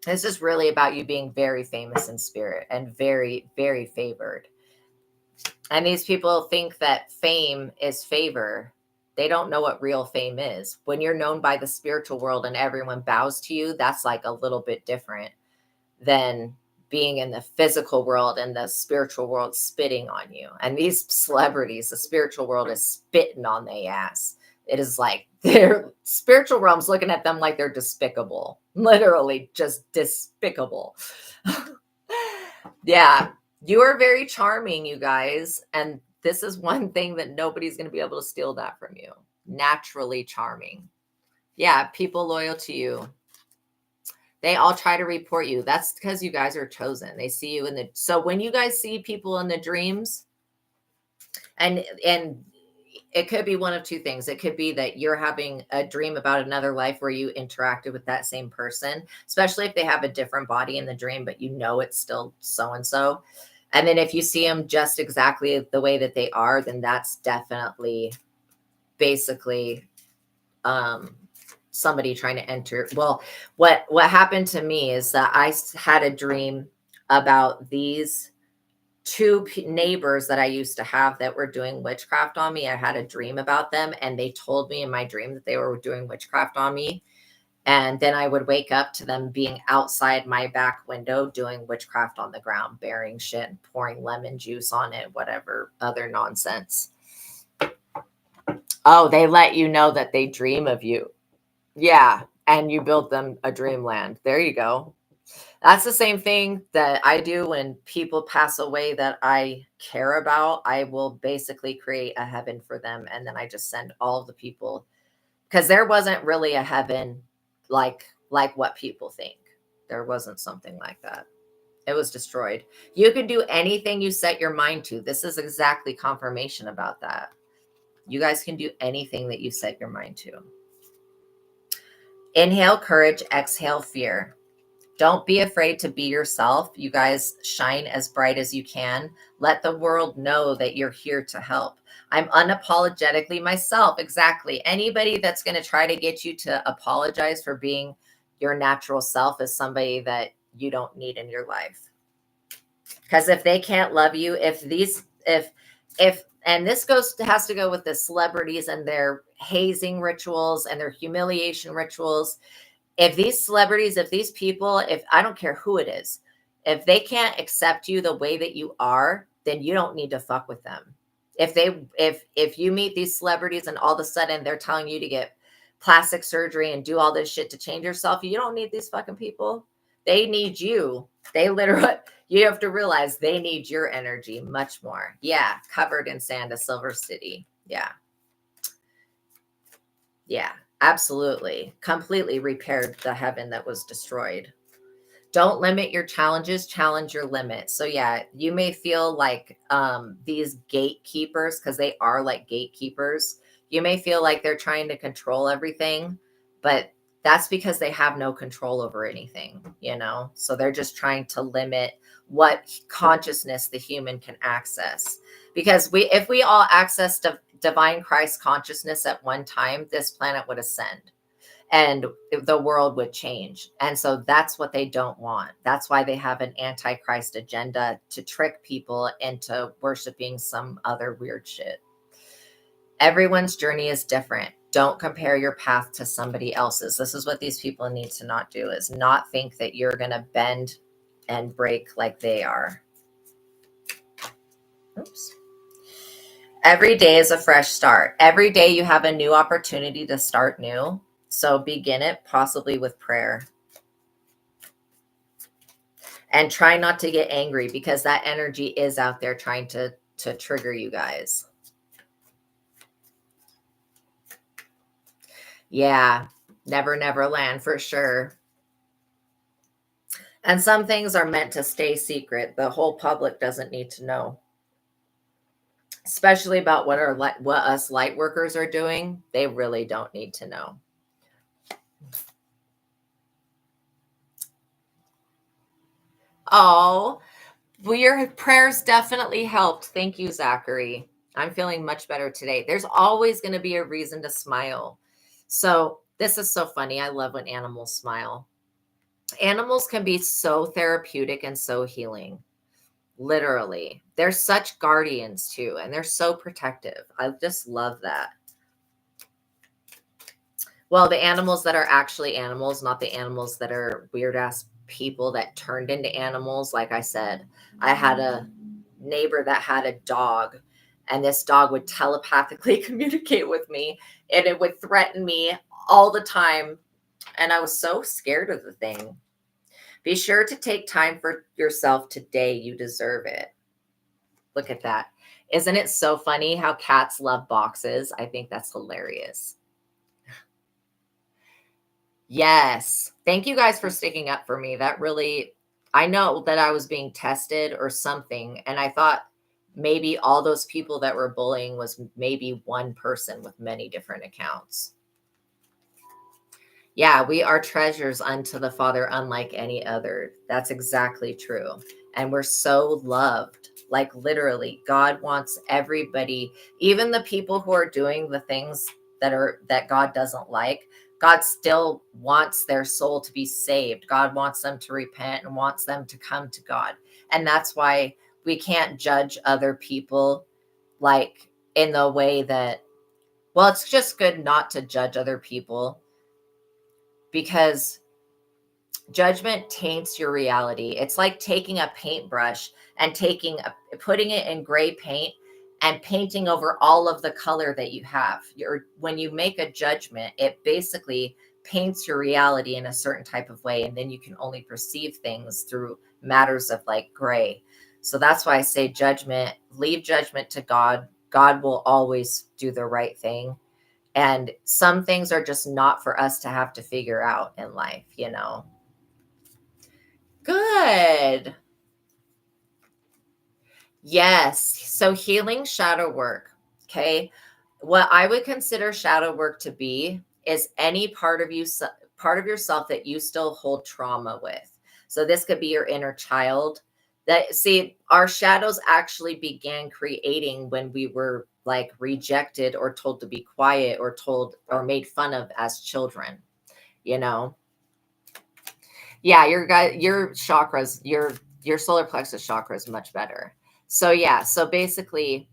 This is really about you being very famous in spirit and very, very favored. And these people think that fame is favor. They don't know what real fame is. When you're known by the spiritual world and everyone bows to you, that's like a little bit different than being in the physical world and the spiritual world spitting on you. And these celebrities, the spiritual world is spitting on their ass. It is like their spiritual realm's looking at them like they're despicable. Literally just despicable. Yeah. You are very charming, you guys. And this is one thing that nobody's going to be able to steal that from you. Naturally charming. Yeah. People loyal to you. They all try to report you. That's because you guys are chosen. They see you in the, so when you guys see people in the dreams, and it could be one of two things. It could be that you're having a dream about another life where you interacted with that same person, especially if they have a different body in the dream, but you know it's still so-and-so. And then if you see them just exactly the way that they are, then that's definitely basically somebody trying to enter. Well, what happened to me is that I had a dream about these two neighbors that I used to have that were doing witchcraft on me. I had a dream about them, and they told me in my dream that they were doing witchcraft on me. And then I would wake up to them being outside my back window doing witchcraft on the ground, bearing shit and pouring lemon juice on it, whatever other nonsense. Oh, they let you know that they dream of you. Yeah. And you build them a dreamland. There you go. That's the same thing that I do when people pass away that I care about. I will basically create a heaven for them. And then I just send all of the people, because there wasn't really a heaven like what people think. There wasn't something like that. It was destroyed. You can do anything you set your mind to. This is exactly confirmation about that. You guys can do anything that you set your mind to. Inhale courage, exhale fear. Don't be afraid to be yourself. You guys shine as bright as you can. Let the world know that you're here to help. I'm unapologetically myself. Exactly. Anybody that's going to try to get you to apologize for being your natural self is somebody that you don't need in your life. Because if they can't love you, and this has to go with the celebrities and their hazing rituals and their humiliation rituals. If these celebrities, if these people, if I don't care who it is, if they can't accept you the way that you are, then you don't need to fuck with them. If you meet these celebrities and all of a sudden they're telling you to get plastic surgery and do all this shit to change yourself, you don't need these fucking people. They need you. They literally, you have to realize they need your energy much more. Yeah. Covered in sand, a silver city. Yeah. Yeah. Absolutely. Completely repaired the heaven that was destroyed. Don't limit your challenges, challenge your limits. So yeah, you may feel like these gatekeepers, because they are like gatekeepers. You may feel like they're trying to control everything, but that's because they have no control over anything, you know? So they're just trying to limit what consciousness the human can access. Because if we all accessed divine Christ consciousness at one time, this planet would ascend and the world would change. And so that's what they don't want. That's why they have an antichrist agenda, to trick people into worshiping some other weird shit. Everyone's journey is different. Don't compare your path to somebody else's. This is what these people need to not do, is not think that you're going to bend and break like they are. Oops. Every day is a fresh start. Every day you have a new opportunity to start new. So begin it possibly with prayer. And try not to get angry, because that energy is out there trying to trigger you guys. Yeah, never, never land for sure. And some things are meant to stay secret. The whole public doesn't need to know, especially about what us light workers are doing. They really don't need to know. Oh, well, your prayers definitely helped. Thank you, Zachary. I'm feeling much better today. There's always going to be a reason to smile. So this is so funny. I love when animals smile. Animals can be so therapeutic and so healing. Literally. They're such guardians too, and they're so protective. I just love that. Well, the animals that are actually animals, not the animals that are weird ass people that turned into animals. Like I said, I had a neighbor that had a dog, and this dog would telepathically communicate with me, and it would threaten me all the time. And I was so scared of the thing. Be sure to take time for yourself today. You deserve it. Look at that. Isn't it so funny how cats love boxes? I think that's hilarious. Yes. Thank you guys for sticking up for me. That really, I know that I was being tested or something. And I thought maybe all those people that were bullying was maybe one person with many different accounts. Yeah, we are treasures unto the Father, unlike any other. That's exactly true. And we're so loved. Like literally, God wants everybody, even the people who are doing the things that God doesn't like. God still wants their soul to be saved. God wants them to repent and wants them to come to God. And that's why we can't judge other people like in the way that, well, it's just good not to judge other people, because judgment taints your reality. It's like taking a paintbrush and putting it in gray paint and painting over all of the color that you have. When you make a judgment, it basically paints your reality in a certain type of way, and then you can only perceive things through matters of like gray. So that's why I say judgment, leave judgment to God. God will always do the right thing. And some things are just not for us to have to figure out in life, you know? Good. Yes. So healing shadow work. Okay. What I would consider shadow work to be is any part of yourself that you still hold trauma with. So this could be your inner child. That, see, our shadows actually began creating when we were like rejected or told to be quiet or told or made fun of as children, you know? Yeah, your chakras, your solar plexus chakra is much better. So yeah, so basically,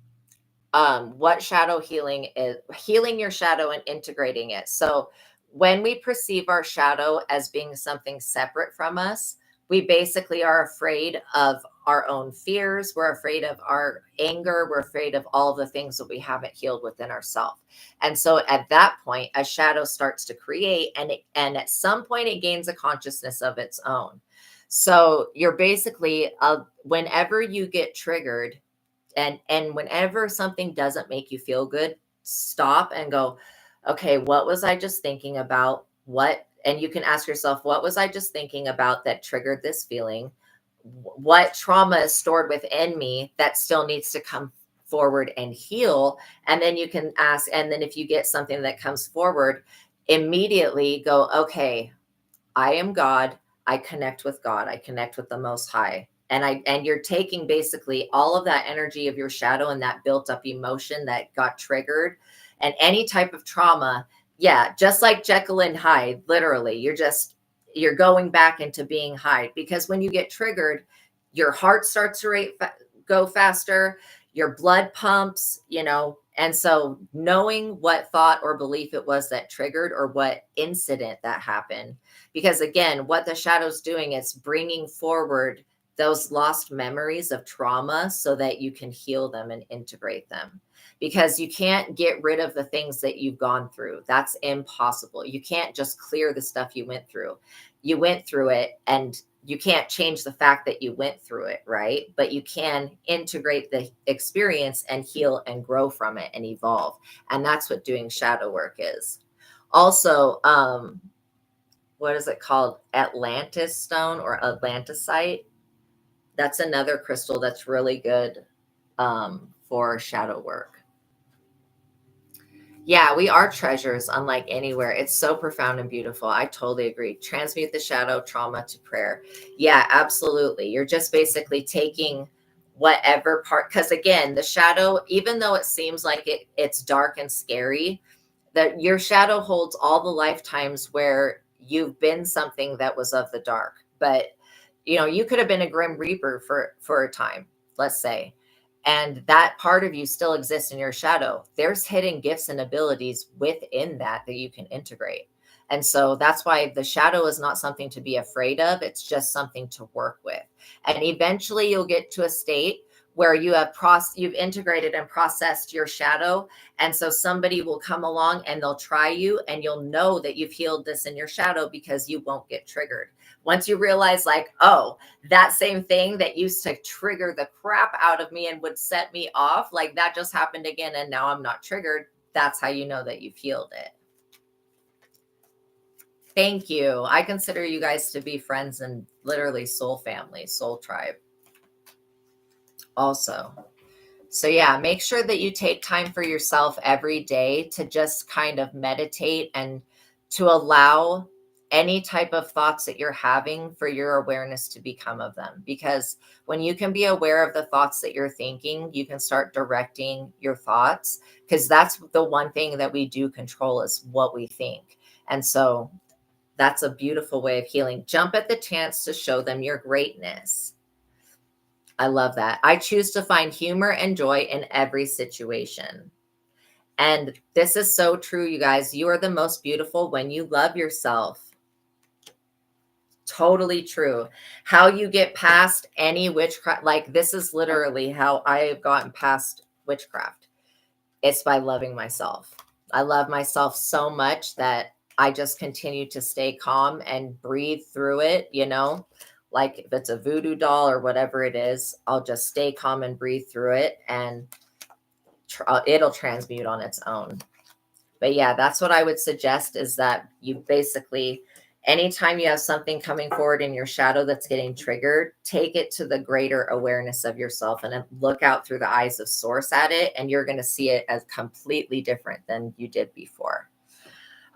what shadow healing is, healing your shadow and integrating it. So when we perceive our shadow as being something separate from us, we basically are afraid of our own fears. We're afraid of our anger. We're afraid of all the things that we haven't healed within ourselves. And so at that point, a shadow starts to create, and at some point it gains a consciousness of its own. So you're basically, whenever you get triggered, and whenever something doesn't make you feel good, stop and go, okay, what was I just thinking about? And you can ask yourself, what was I just thinking about that triggered this feeling? What trauma is stored within me that still needs to come forward and heal? And then you can ask, and then if you get something that comes forward, immediately go, okay, I am God. I connect with God. I connect with the Most High. And you're taking basically all of that energy of your shadow and that built up emotion that got triggered and any type of trauma. Yeah, just like Jekyll and Hyde, literally, you're going back into being Hyde, because when you get triggered, your heart starts to go faster, your blood pumps, and so knowing what thought or belief it was that triggered, or what incident that happened, because again, what the shadow's doing is bringing forward those lost memories of trauma so that you can heal them and integrate them. because you can't get rid of the things that you've gone through. That's impossible. You can't just clear the stuff you went through. You went through it, and you can't change the fact that you went through it, right? But you can integrate the experience and heal and grow from it and evolve. And that's what doing shadow work is. Also, what is it called? Atlantis stone or Atlantisite. That's another crystal that's really good for shadow work. Yeah, we are treasures, unlike anywhere. It's so profound and beautiful. I totally agree. Transmute the shadow trauma to prayer. Yeah, absolutely. You're just basically taking whatever part, because again, the shadow, even though it seems like it's dark and scary, that your shadow holds all the lifetimes where you've been something that was of the dark. But you could have been a grim reaper for a time, let's say, and that part of you still exists in your shadow. There's hidden gifts and abilities within that you can integrate. And so that's why the shadow is not something to be afraid of. It's just something to work with. And eventually you'll get to a state where you've integrated and processed your shadow. And so somebody will come along and they'll try you, and you'll know that you've healed this in your shadow because you won't get triggered. Once you realize, like, oh, that same thing that used to trigger the crap out of me and would set me off, like that just happened again, and now I'm not triggered. That's how you know that you've healed it. Thank you. I consider you guys to be friends and literally soul family, soul tribe. Also. So yeah, make sure that you take time for yourself every day to just kind of meditate and to allow any type of thoughts that you're having for your awareness to become of them. Because when you can be aware of the thoughts that you're thinking, you can start directing your thoughts, because that's the one thing that we do control is what we think. And so that's a beautiful way of healing. Jump at the chance to show them your greatness. I love that. I choose to find humor and joy in every situation. And this is so true, you guys. You are the most beautiful when you love yourself. Totally true. How you get past any witchcraft, like this is literally how I've gotten past witchcraft. It's by loving myself. I love myself so much that I just continue to stay calm and breathe through it, like if it's a voodoo doll or whatever it is, I'll just stay calm and breathe through it, and it'll transmute on its own. But yeah, that's what I would suggest, is that you basically, anytime you have something coming forward in your shadow that's getting triggered, take it to the greater awareness of yourself and then look out through the eyes of source at it. And you're going to see it as completely different than you did before.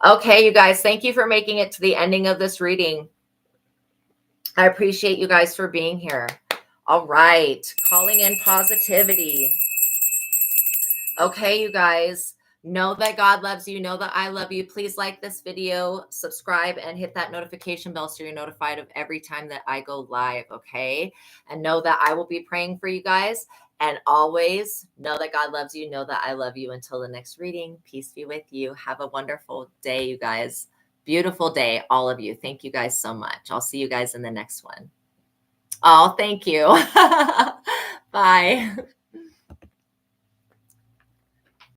Okay, you guys, thank you for making it to the ending of this reading. I appreciate you guys for being here. All right, calling in positivity. Okay, you guys, know that God loves you. Know that I love you. Please like this video, subscribe, and hit that notification bell so you're notified of every time that I go live, okay? And know that I will be praying for you guys. And always know that God loves you. Know that I love you. Until the next reading, peace be with you. Have a wonderful day, you guys. Beautiful day, all of you. Thank you guys so much. I'll see you guys in the next one. Oh, thank you. Bye.